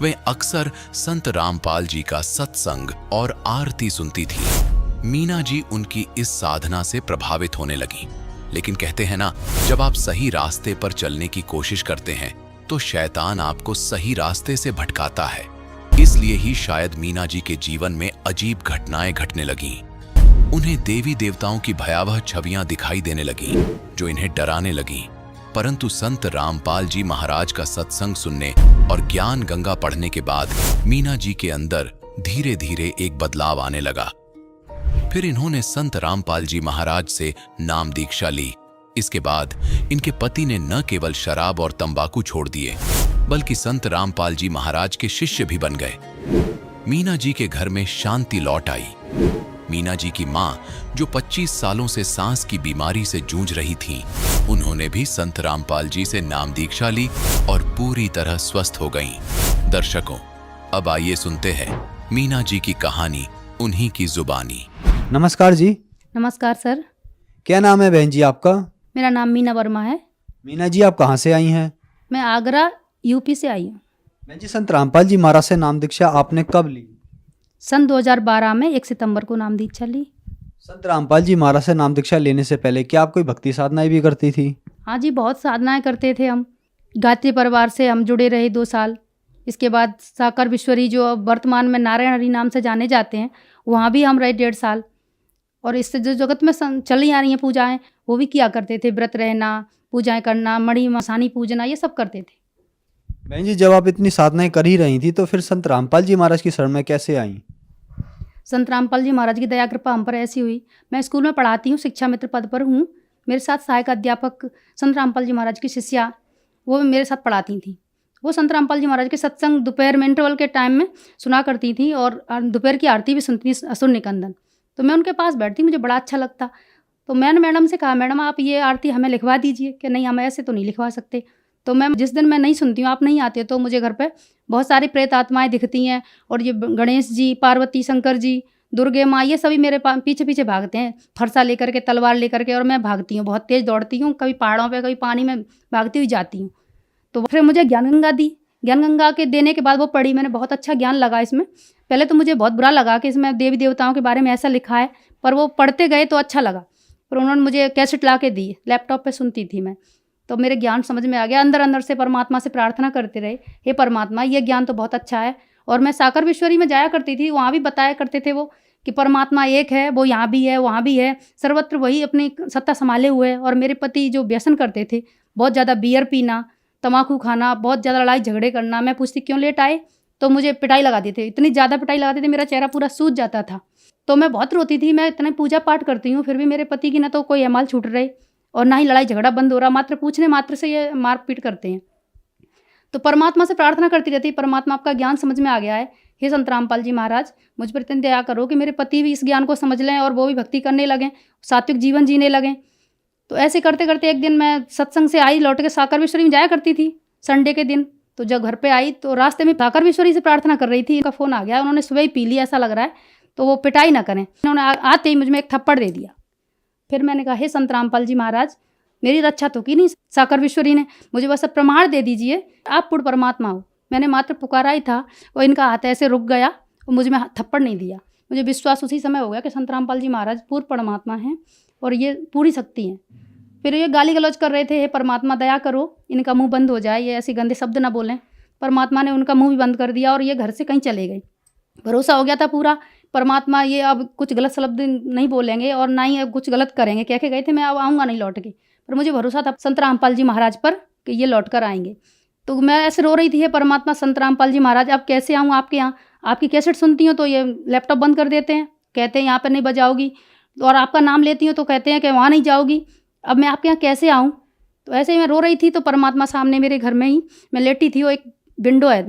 वे अक्सर संत रामपाल जी का सत्संग और आरती सुनती थीं। मीना जी उनकी इस साधना से प्रभावित होने लगीं। लेकिन कहते हैं ना, जब आप सही रास्ते पर चलने की कोशिश करते हैं तो शैतान आपको सही रास्ते से भटकाता है। इसलिए ही शायद मीना जी के जीवन में अजीब घटनाएं घटने लगीं। उन्हें देवी देवताओं की भयावह छवियां दिखाई देने लगीं, जो इन्हें डराने लगीं। परंतु संत रामपाल जी महाराज का सत्संग सुनने और ज्ञान गंगा पढ़ने के बाद मीना जी के अंदर धीरे धीरे एक बदलाव आने लगा। फिर इन्होंने संत रामपाल जी महाराज से नाम दीक्षा ली। इसके बाद इनके पति ने न केवल शराब और तंबाकू छोड़ दिए, बल्कि संत रामपाल जी महाराज के शिष्य भी बन गए। मीना जी के घर में शांति लौट आई। मीना जी की मां, जो 25 सालों से सांस की बीमारी से जूझ रही थीं, उन्होंने भी संत रामपाल जी से नाम दीक्षा ली और पूरी तरह स्वस्थ हो गईं। दर्शकों, अब आइए सुनते हैं मीना जी की कहानी उन्हीं की जुबानी। नमस्कार जी। नमस्कार सर। क्या नाम है बहन जी आपका? मेरा नाम मीना वर्मा है। मीना जी, आप कहाँ से आई हैं? मैं आगरा यूपी से आई हूँ। बहन जी, संत रामपाल जी महाराज से नाम दीक्षा आपने कब ली? सन 2012 में 1 सितंबर को नाम दीक्षा ली। संत रामपाल जी महाराज से नाम दीक्षा लेने से पहले क्या आप कोई भक्ति साधनाएं भी करती थी? हाँ जी, बहुत साधनाएं करते थे हम। गायत्री परिवार से हम जुड़े रहे 2 साल। इसके बाद साकर विश्वरी, जो अब वर्तमान में नारायण हरि नाम से जाने जाते हैं, वहाँ भी हम रहे 1.5 साल। और इससे जो जगत में चली आ रही हैं पूजाएं, वो भी किया करते थे। व्रत रहना, पूजाएं करना, मणि मसानी पूजना, ये सब करते थे। बहन जी, जब आप इतनी साधनाएं कर ही रही थी तो फिर संत रामपाल जी महाराज की शरण में कैसे आई? संत रामपाल जी महाराज की दया कृपा हम पर ऐसी हुई। मैं स्कूल में पढ़ाती हूँ, शिक्षा मित्र पद पर हूँ। मेरे साथ सहायक अध्यापक संत रामपाल जी महाराज की शिष्या, वो मेरे साथ पढ़ाती थी। वो संत रामपाल जी महाराज के सत्संग दोपहर में इंटरवल के टाइम में सुना करती थी और दोपहर की आरती भी सुनती थी, असुर निकंदन। तो मैं उनके पास बैठती, मुझे बड़ा अच्छा लगता। तो मैंने मैडम से कहा, मैडम आप ये आरती हमें लिखवा दीजिए। कि नहीं, हम ऐसे तो नहीं लिखवा सकते। तो मैम, जिस दिन मैं नहीं सुनती हूँ, आप नहीं आते, तो मुझे घर पे बहुत सारी प्रेत आत्माएं दिखती हैं। और ये गणेश जी, पार्वती, शंकर जी, दुर्गे माँ, ये सभी मेरे पीछे पीछे भागते हैं, फरसा लेकर के, तलवार लेकर के। और मैं भागती हूँ, बहुत तेज़ दौड़ती हूँ, कभी पहाड़ों पर, कभी पानी में भागती हुई जाती हूँ। तो फिर मुझे ज्ञान गंगा दी। ज्ञान गंगा के देने के बाद वो पढ़ी, मैंने बहुत अच्छा ज्ञान लगा इसमें। पहले तो मुझे बहुत बुरा लगा कि इसमें देवी देवताओं के बारे में ऐसा लिखा है, पर वो पढ़ते गए तो अच्छा लगा। पर उन्होंने मुझे कैसेट ला के दी, लैपटॉप पे सुनती थी मैं। तो मेरे ज्ञान समझ में आ गया। अंदर अंदर से परमात्मा से प्रार्थना करते रहे, हे परमात्मा, ये ज्ञान तो बहुत अच्छा है। और मैं साकर विश्वरी में जाया करती थी, वहाँ भी बताया करते थे वो कि परमात्मा एक है, वो यहाँ भी है, वहाँ भी है, सर्वत्र वही अपनी सत्ता संभाले हुए है। और मेरे पति जो व्यसन करते थे, बहुत ज़्यादा बियर पीना, तम्बाकू खाना, बहुत ज़्यादा लड़ाई झगड़े करना, मैं पूछती क्यों लेट आए, तो मुझे पिटाई लगा देते। इतनी ज़्यादा पिटाई लगाते थे, मेरा चेहरा पूरा सूज जाता था। तो मैं बहुत रोती थी। मैं इतना पूजा पाठ करती हूँ, फिर भी मेरे पति की ना तो कोई अमाल छूट रही और ना ही लड़ाई झगड़ा बंद हो रहा। मात्र पूछने मात्र से ये मारपीट करते हैं। तो परमात्मा से प्रार्थना करती रहती, परमात्मा आपका ज्ञान समझ में आ गया है, हे संत रामपाल जी महाराज, मुझ पर इतनी दया करो कि मेरे पति भी इस ज्ञान को समझ लें और वो भी भक्ति करने लगें, सात्विक जीवन जीने लगें। तो ऐसे करते करते एक दिन मैं सत्संग से आई, लौट के साकर विश्वरी में जाया करती थी संडे के दिन। तो जब घर पे आई तो रास्ते में साकर विश्वरी से प्रार्थना कर रही थी, उनका फ़ोन आ गया। उन्होंने सुबह ही पी लिया ऐसा लग रहा है, तो वो पिटाई ना करें। उन्होंने आते ही मुझ में एक थप्पड़ दे दिया। फिर मैंने कहा, हे संत रामपाल जी महाराज, मेरी रक्षा तो की नहीं साकर विश्वरी ने, मुझे बस प्रमाण दे दीजिए, आप पूर्ण परमात्मा हो। मैंने मात्र पुकारा ही था और इनका हाथ ऐसे रुक गया और मुझ में थप्पड़ नहीं दिया। मुझे विश्वास उसी समय हो गया कि संत रामपाल जी महाराज पूर्ण परमात्मा हैं और ये पूरी शक्ति हैं। फिर ये गाली गलौज कर रहे थे, हे परमात्मा दया करो, इनका मुंह बंद हो जाए, ये ऐसे गंदे शब्द ना बोलें। परमात्मा ने उनका मुंह भी बंद कर दिया और ये घर से कहीं चले गए। भरोसा हो गया था पूरा, परमात्मा ये अब कुछ गलत शब्द नहीं बोलेंगे और ना ही अब कुछ गलत करेंगे। कह के गए थे मैं अब आऊँगा नहीं लौट के, पर मुझे भरोसा था संत रामपाल जी महाराज पर कि ये लौट कर आएंगे। तो मैं ऐसे रो रही थी, हे परमात्मा, संत रामपाल जी महाराज, अब कैसे आऊँ आपके यहाँ? आपकी कैसेट सुनती हूँ तो ये लैपटॉप बंद कर देते हैं, कहते हैं यहाँ पर नहीं बजाओगी, और आपका नाम लेती हूँ तो कहते हैं कि वहाँ नहीं जाओगी। अब मैं आपके यहाँ कैसे आऊँ? तो ऐसे ही मैं रो रही थी तो परमात्मा सामने मेरे घर में ही मैं लेटी थी, वो एक विंडो है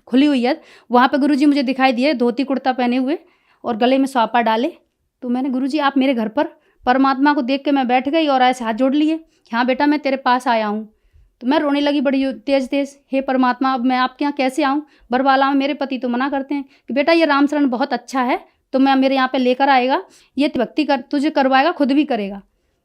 खुली हुई है, वहाँ पे गुरुजी मुझे दिखाई दिए धोती कुर्ता पहने हुए और गले में स्वापा डाले। तो मैंने गुरुजी आप मेरे घर पर, परमात्मा को देख के मैं बैठ गई और ऐसे हाथ जोड़ लिए, हाँ बेटा मैं तेरे पास आया हूँ। तो मैं रोने लगी बड़ी तेज तेज, हे परमात्मा अब मैं आपके यहाँ कैसे आऊँ। बरवाला में मेरे पति तो मना करते हैं कि बेटा ये राम शरण बहुत अच्छा है, तो मैं मेरे यहाँ पे लेकर आएगा, ये भक्ति कर तुझे करवाएगा, खुद भी करेगा।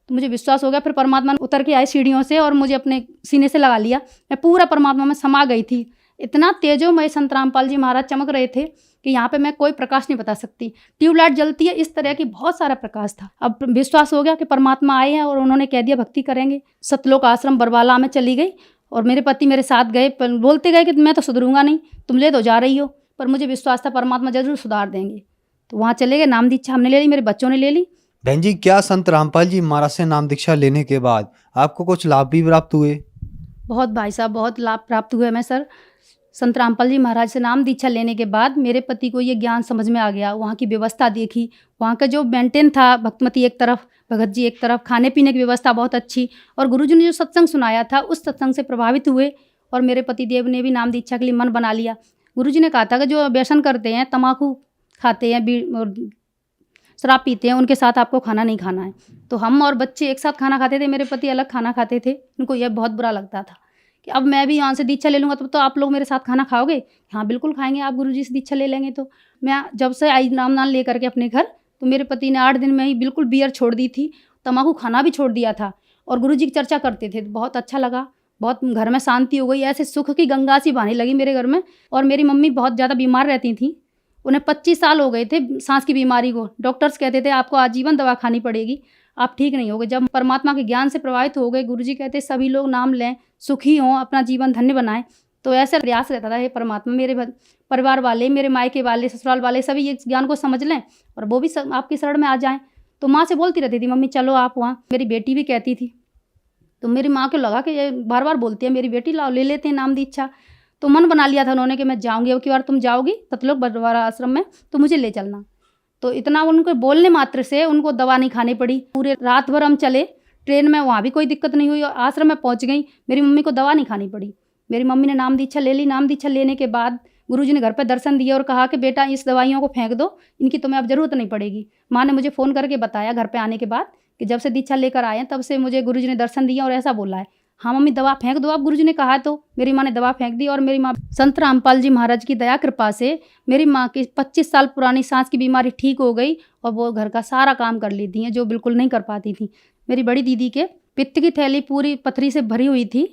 तो मुझे विश्वास हो गया। फिर परमात्मा ने उतर के आए सीढ़ियों से और मुझे अपने सीने से लगा लिया। मैं पूरा परमात्मा में समा गई थी। इतना तेजोमय संत रामपाल जी महाराज चमक रहे थे कि यहाँ पे मैं कोई प्रकाश नहीं बता सकती। ट्यूबलाइट जलती है इस तरह की बहुत सारा प्रकाश था। अब विश्वास हो गया कि परमात्मा आए हैं और उन्होंने कह दिया भक्ति करेंगे। सतलोक आश्रम बरवाला में चली गई और मेरे पति मेरे साथ गए, बोलते गए कि मैं तो सुधरूंगा नहीं, तुम ले तो जा रही हो, पर मुझे विश्वास था परमात्मा जरूर सुधार देंगे। तो वहाँ चले गए, नाम दीक्षा हमने ले ली, मेरे बच्चों ने ले ली। बहन जी, क्या संत रामपाल जी महाराज से नाम दीक्षा लेने के बाद आपको कुछ लाभ भी प्राप्त हुए? बहुत भाई साहब, बहुत लाभ प्राप्त हुए मैं सर। संत रामपाल जी महाराज से नाम दीक्षा लेने के बाद मेरे पति को ये ज्ञान समझ में आ गया। वहाँ की व्यवस्था देखी, वहाँ का जो मेंटेन था, भक्तमती एक तरफ, भगत जी एक तरफ, खाने पीने की व्यवस्था बहुत अच्छी, और गुरुजी ने जो सत्संग सुनाया था उस सत्संग से प्रभावित हुए और मेरे पति देव ने भी नाम दीक्षा के लिए मन बना लिया। गुरुजी ने कहा था कि जो व्यसन करते हैं, तम्बाकू खाते हैं और शराब पीते हैं, उनके साथ आपको खाना नहीं खाना है। तो हम और बच्चे एक साथ खाना खाते थे, मेरे पति अलग खाना खाते थे। उनको यह बहुत बुरा लगता था कि अब मैं भी यहाँ से दीक्षा ले लूँगा तो आप लोग मेरे साथ खाना खाओगे? हाँ बिल्कुल खाएंगे, आप गुरुजी से दीक्षा ले लेंगे। तो मैं जब से आई नाम ले करके अपने घर, तो मेरे पति ने 8 दिन में ही बिल्कुल बियर छोड़ दी थी, तम्बाकू खाना भी छोड़ दिया था और गुरुजी की चर्चा करते थे। बहुत अच्छा लगा, बहुत घर में शांति हो गई, ऐसे सुख की गंगा सी बहने लगी मेरे घर में। और मेरी मम्मी बहुत ज़्यादा बीमार रहती थी, उन्हें 25 साल हो गए थे सांस की बीमारी को। डॉक्टर्स कहते थे आपको आजीवन दवा खानी पड़ेगी, आप ठीक नहीं होगे। जब परमात्मा के ज्ञान से प्रभावित हो गए, गुरुजी कहते सभी लोग नाम लें, सुखी हों, अपना जीवन धन्य बनाएं। तो ऐसा प्रयास रहता था, हे परमात्मा मेरे परिवार वाले, मेरे मायके वाले, ससुराल वाले सभी ये ज्ञान को समझ लें और वो भी आपकी शरण में आ जाएं। तो माँ से बोलती रहती थी, मम्मी चलो आप वहाँ। मेरी बेटी भी कहती थी, तो मेरी माँ को लगा कि ये बार बार बोलती है मेरी बेटी, लाओ ले लेते हैं नाम दीक्षा। तो मन बना लिया था उन्होंने कि मैं जाऊँगी, अब की बार तुम जाओगी सतलोक बरवाला आश्रम में तो मुझे ले चलना। तो इतना उनको बोलने मात्र से उनको दवा नहीं खानी पड़ी। पूरे रात भर हम चले ट्रेन में, वहाँ भी कोई दिक्कत नहीं हुई और आश्रम में पहुँच गई। मेरी मम्मी को दवा नहीं खानी पड़ी। मेरी मम्मी ने नाम दीक्षा ले ली। नाम दीक्षा लेने के बाद गुरुजी ने घर पर दर्शन दिए और कहा कि बेटा इस दवाइयों को फेंक दो, इनकी तुम्हें अब ज़रूरत नहीं पड़ेगी। माँ ने मुझे फ़ोन करके बताया घर पे आने के बाद कि जब से दीक्षा लेकर आए हैं तब से मुझे गुरुजी ने दर्शन दिया और ऐसा बोला है, हाँ मम्मी दवा फेंक दो, अब गुरुजी ने कहा है। तो मेरी माँ ने दवा फेंक दी और मेरी माँ संत रामपाल जी महाराज की दया कृपा से मेरी माँ की 25 साल पुरानी सांस की बीमारी ठीक हो गई और वो घर का सारा काम कर लेती हैं जो बिल्कुल नहीं कर पाती थी। मेरी बड़ी दीदी के पित्त की थैली पूरी पथरी से भरी हुई थी,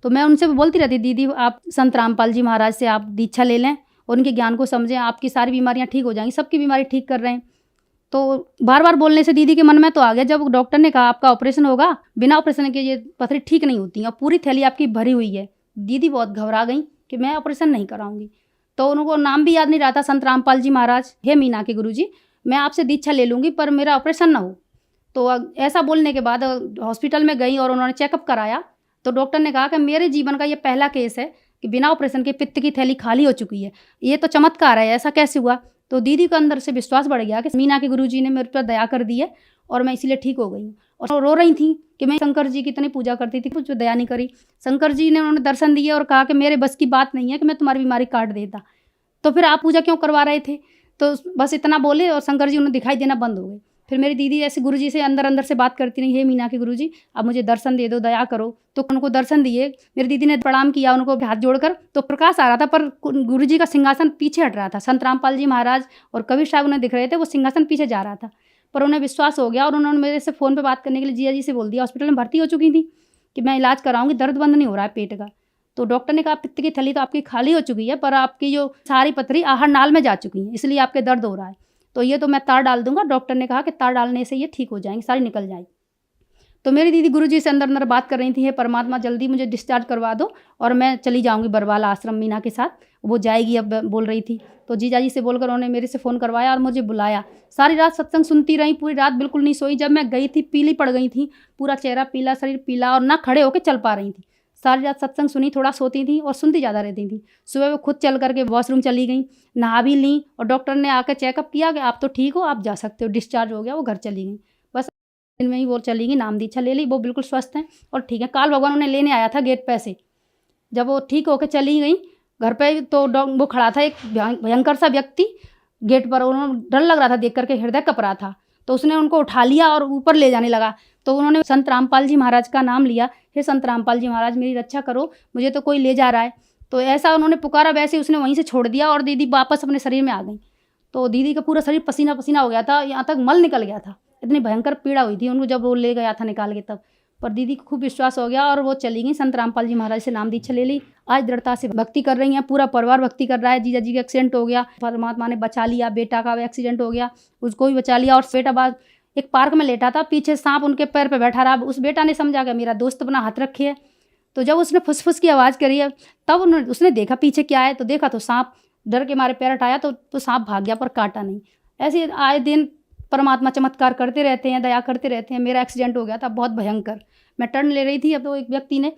तो मैं उनसे बोलती रहती, दीदी आप संत रामपाल जी महाराज से आप दीक्षा ले लें और उनके ज्ञान को समझें, आपकी सारी बीमारियाँ ठीक हो जाएंगी, सबकी बीमारी ठीक कर रहे हैं। तो बार बार बोलने से दीदी के मन में तो आ गया। जब डॉक्टर ने कहा आपका ऑपरेशन होगा, बिना ऑपरेशन के ये पथरी ठीक नहीं होती और पूरी थैली आपकी भरी हुई है, दीदी बहुत घबरा गई कि मैं ऑपरेशन नहीं कराऊंगी। तो उनको नाम भी याद नहीं रहा था संत रामपाल जी महाराज। हे मीना के गुरुजी, मैं आपसे दीक्षा ले लूँगी पर मेरा ऑपरेशन ना हो। तो ऐसा बोलने के बाद हॉस्पिटल में गई और उन्होंने चेकअप कराया। तो डॉक्टर ने कहा कि मेरे जीवन का ये पहला केस है कि बिना ऑपरेशन के पित्त की थैली खाली हो चुकी है, ये तो चमत्कार है, ऐसा कैसे हुआ। तो दीदी को अंदर से विश्वास बढ़ गया कि मीना के गुरुजी ने मेरे पर दया कर दी है और मैं इसीलिए ठीक हो गई हूँ। और रो रही थी कि मैं शंकर जी की इतनी पूजा करती थी, कुछ दया नहीं करी। शंकर जी ने उन्होंने दर्शन दिए और कहा कि मेरे बस की बात नहीं है कि मैं तुम्हारी बीमारी काट देता, तो फिर आप पूजा क्यों करवा रहे थे। तो बस इतना बोले और शंकर जी उन्हें दिखाई देना बंद हो गए। फिर मेरी दीदी ऐसे गुरुजी से अंदर अंदर से बात करती रही, हे मीना के गुरुजी अब मुझे दर्शन दे दो, दया करो। तो उनको दर्शन दिए। मेरी दीदी ने प्रणाम किया उनको हाथ जोड़कर। तो प्रकाश आ रहा था पर गुरुजी का सिंहासन पीछे हट रहा था। संत रामपाल जी महाराज और कबीर साहब उन्हें दिख रहे थे, वो सिंहासन पीछे जा रहा था। पर उन्हें विश्वास हो गया और उन्होंने मेरे से फ़ोन पर बात करने के लिए जिया जी से बोल दिया। हॉस्पिटल में भर्ती हो चुकी थी कि मैं इलाज कराऊंगी, दर्द बंद नहीं हो रहा है पेट का। तो डॉक्टर ने कहा पित्त की थैली तो आपकी खाली हो चुकी है पर आपकी जो सारी पथरी आहार नाल में जा चुकी है, इसलिए आपके दर्द हो रहा है। तो ये तो मैं तार डाल दूंगा। डॉक्टर ने कहा कि तार डालने से ये ठीक हो जाएंगी, सारी निकल जाएगी। तो मेरी दीदी गुरुजी से अंदर अंदर बात कर रही थी, हे परमात्मा जल्दी मुझे डिस्चार्ज करवा दो और मैं चली जाऊंगी बरवाला आश्रम मीना के साथ, वो जाएगी अब बोल रही थी। तो जीजा जी से बोलकर उन्होंने मेरे से फ़ोन करवाया और मुझे बुलाया। सारी रात सत्संग सुनती रही, पूरी रात बिल्कुल नहीं सोई। जब मैं गई थी पीली पड़ गई थी, पूरा चेहरा पीला, शरीर पीला और ना खड़े होकर चल पा रही थी। सारी रात सत्संग सुनी, थोड़ा सोती थी और सुनती ज़्यादा रहती थी। सुबह वो खुद चल करके वॉशरूम चली गई, नहा भी ली और डॉक्टर ने आकर चेकअप किया कि आप तो ठीक हो, आप जा सकते हो, डिस्चार्ज हो गया। वो घर चली गई। बस दिन में ही वो चली गई, नाम दीक्षा ले ली, वो बिल्कुल स्वस्थ हैं और ठीक है। काल भगवान उन्हें लेने आया था गेट पे से। जब वो ठीक होकर चली गई, घर पे तो वो खड़ा था एक भयंकर सा व्यक्ति गेट पर, उन्होंने डर लग रहा था देख करके, हृदय कँप रहा था, तो उसने उनको उठा लिया और ऊपर ले जाने लगा। तो उन्होंने संत रामपाल जी महाराज का नाम लिया, हे संत रामपाल जी महाराज मेरी रक्षा करो, मुझे तो कोई ले जा रहा है। तो ऐसा उन्होंने पुकारा, वैसे उसने वहीं से छोड़ दिया और दीदी वापस अपने शरीर में आ गई। तो दीदी का पूरा शरीर पसीना पसीना हो गया था, यहाँ तक मल निकल गया था, इतनी भयंकर पीड़ा हुई थी उनको जब वो ले गया था निकाल के तब। पर दीदी को खूब विश्वास हो गया और वो चली गई, संत रामपाल जी महाराज से नाम दीक्षा ले ली। आज दृढ़ता से भक्ति कर रही हैं, पूरा परिवार भक्ति कर रहा है। जीजा जी का एक्सीडेंट हो गया, परमात्मा ने बचा लिया, बेटा का एक्सीडेंट हो गया उसको भी बचा लिया। और बेटा बाद एक पार्क में लेटा था, पीछे सांप उनके पैर पे बैठा रहा। उस बेटा ने समझा कि मेरा दोस्त अपना हाथ रखे है, तो जब उसने फुसफुस की आवाज़ करी है तब उसने देखा पीछे क्या है, तो देखा तो सांप, डर के मारे पैर हटाया तो सांप भाग गया पर काटा नहीं। ऐसे आए दिन परमात्मा चमत्कार करते रहते हैं, दया करते रहते हैं। मेरा एक्सीडेंट हो गया था बहुत भयंकर, मैं टर्न ले रही थी, अब तो एक व्यक्ति ने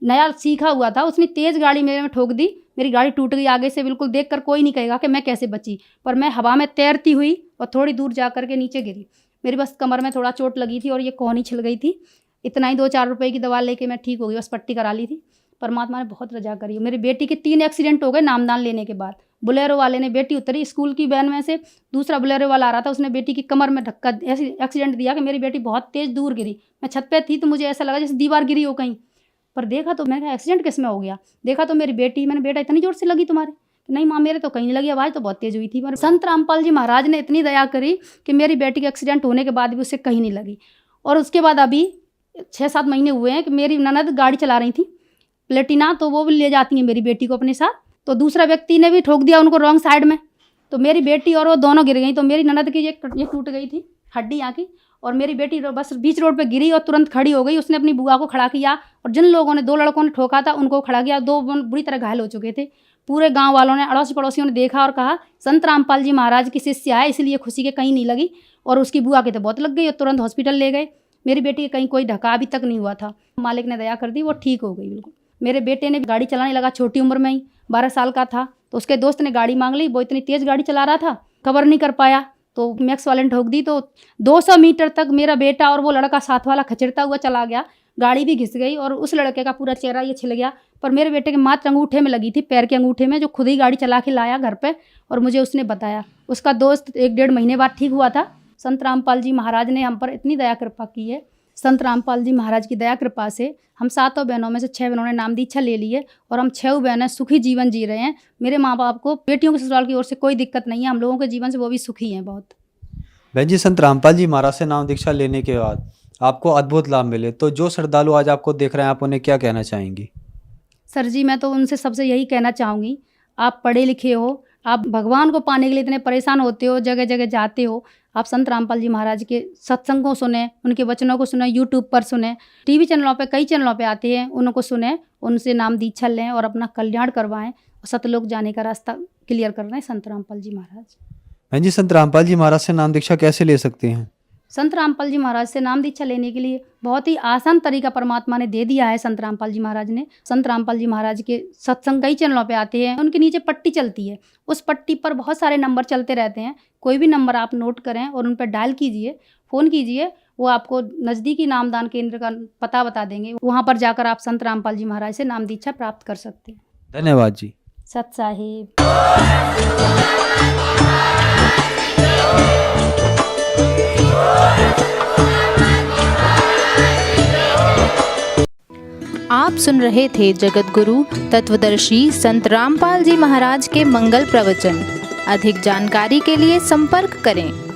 नया सीखा हुआ था, उसने तेज़ गाड़ी मेरे में ठोक दी, मेरी गाड़ी टूट गई आगे से। बिल्कुल देखकर कोई नहीं कहेगा कि मैं कैसे बची, पर मैं हवा में तैरती हुई और थोड़ी दूर जा कर के नीचे गिरी। मेरी बस कमर में थोड़ा चोट लगी थी और ये कोहनी छिल गई थी, इतना ही 2-4 रुपए की दवा लेके मैं ठीक हो गई, बस पट्टी करा ली थी। परमात्मा ने बहुत रजा करी। मेरी बेटी के 3 एक्सीडेंट हो गए नामदान लेने के बाद। बुलेरो वाले ने, बेटी उतरी स्कूल की वैन में से, दूसरा बुलेरो वाला आ रहा था, उसने बेटी की कमर में धक्का ऐसे एक्सीडेंट दिया कि मेरी बेटी बहुत तेज़ दूर गिरी। मैं छत पे थी तो मुझे ऐसा लगा जैसे दीवार गिरी हो कहीं, पर देखा तो मैंने कहा एक्सीडेंट किस में हो गया। देखा तो मेरी बेटी, मैंने बेटा इतनी जोर से लगी तुम्हारे, नहीं माँ मेरे तो कहीं नहीं लगी, आवाज़ तो बहुत तेज़ हुई थी। पर संत रामपाल जी महाराज ने इतनी दया करी कि मेरी बेटी के एक्सीडेंट होने के बाद भी उससे कहीं नहीं लगी। और उसके बाद अभी 6-7 महीने हुए हैं कि मेरी ननद गाड़ी चला रही थी प्लेटिना, तो वो भी ले जाती हैं मेरी बेटी को अपने साथ, तो दूसरा व्यक्ति ने भी ठोक दिया उनको रॉन्ग साइड में, तो मेरी बेटी और वो दोनों गिर गई। तो मेरी ननद की ये टूट गई थी हड्डी यहाँ की, और मेरी बेटी बस बीच रोड पे गिरी और तुरंत खड़ी हो गई। उसने अपनी बुआ को खड़ा किया और जिन लोगों ने 2 लड़कों ने ठोका था उनको खड़ा किया, 2 बुरी तरह घायल हो चुके थे। पूरे गांव वालों ने, अड़ोसी पड़ोसियों ने देखा और कहा संत रामपाल जी महाराज की शिष्य है, इसलिए खुशी के कहीं नहीं लगी। और उसकी बुआ के तो बहुत लग गई और तुरंत हॉस्पिटल ले गए। मेरी बेटी के कहीं कोई ढका अभी तक नहीं हुआ था, मालिक ने दया कर दी, वो ठीक हो गई बिल्कुल। मेरे बेटे ने गाड़ी चलाने लगा छोटी उम्र में ही, 12 साल का था, तो उसके दोस्त ने गाड़ी मांग ली, वो इतनी तेज़ गाड़ी चला रहा था कवर नहीं कर पाया, तो मैक्स वाले ने ठोक दी। तो 200 मीटर तक मेरा बेटा और वो लड़का साथ वाला खचरता हुआ चला गया, गाड़ी भी घिस गई और उस लड़के का पूरा चेहरा ये छिल गया। पर मेरे बेटे के मात्र अंगूठे में लगी थी, पैर के अंगूठे में, जो खुद ही गाड़ी चला के लाया घर पे और मुझे उसने बताया। उसका दोस्त 1-1.5 महीने बाद ठीक हुआ था। संत रामपाल जी महाराज ने हम पर इतनी दया कृपा की है। संत रामपाल जी महाराज की दया कृपा से हम 7 बहनों में से 6 बहनों ने नाम दीक्षा ले ली है और हम 6 बहनें सुखी जीवन जी रहे हैं। मेरे माँ बाप को बेटियों के ससुराल की ओर से कोई दिक्कत नहीं है, हम लोगों के जीवन से वो भी सुखी हैं बहुत। बहन जी, संत रामपाल जी महाराज से नाम दीक्षा लेने के बाद आपको अद्भुत लाभ मिले, तो जो श्रद्धालु आज आपको देख रहे हैं आप उन्हें क्या कहना चाहेंगी? सर जी, मैं तो उनसे सबसे यही कहना चाहूँगी, आप पढ़े लिखे हो, आप भगवान को पाने के लिए इतने परेशान होते हो, जगह जगह जाते हो, आप संत रामपाल जी महाराज के सत्संग को सुने, उनके वचनों को सुने, यूट्यूब पर सुने, टीवी चैनलों पे कई चैनलों पे आते हैं, उनको सुने, उनसे नाम दीक्षा लें और अपना कल्याण करवाएं और सतलोक जाने का रास्ता क्लियर कर रहे हैं संत रामपाल जी महाराज। बहन जी, संत रामपाल जी महाराज से नाम दीक्षा कैसे ले सकते हैं? संत रामपाल जी महाराज से नाम दीक्षा लेने के लिए बहुत ही आसान तरीका परमात्मा ने दे दिया है। संत रामपाल जी महाराज ने, संत रामपाल जी महाराज के सत्संग कई चैनलों पे आते हैं, उनके नीचे पट्टी चलती है, उस पट्टी पर बहुत सारे नंबर चलते रहते हैं। कोई भी नंबर आप नोट करें और उन पर डायल कीजिए, फ़ोन कीजिए, वो आपको नज़दीकी नामदान केंद्र का पता बता देंगे। वहाँ पर जाकर आप संत रामपाल जी महाराज से नाम दीक्षा प्राप्त कर सकते हैं। धन्यवाद जी। सत साहिब। आप सुन रहे थे जगत गुरु तत्वदर्शी संत रामपाल जी महाराज के मंगल प्रवचन। अधिक जानकारी के लिए संपर्क करें।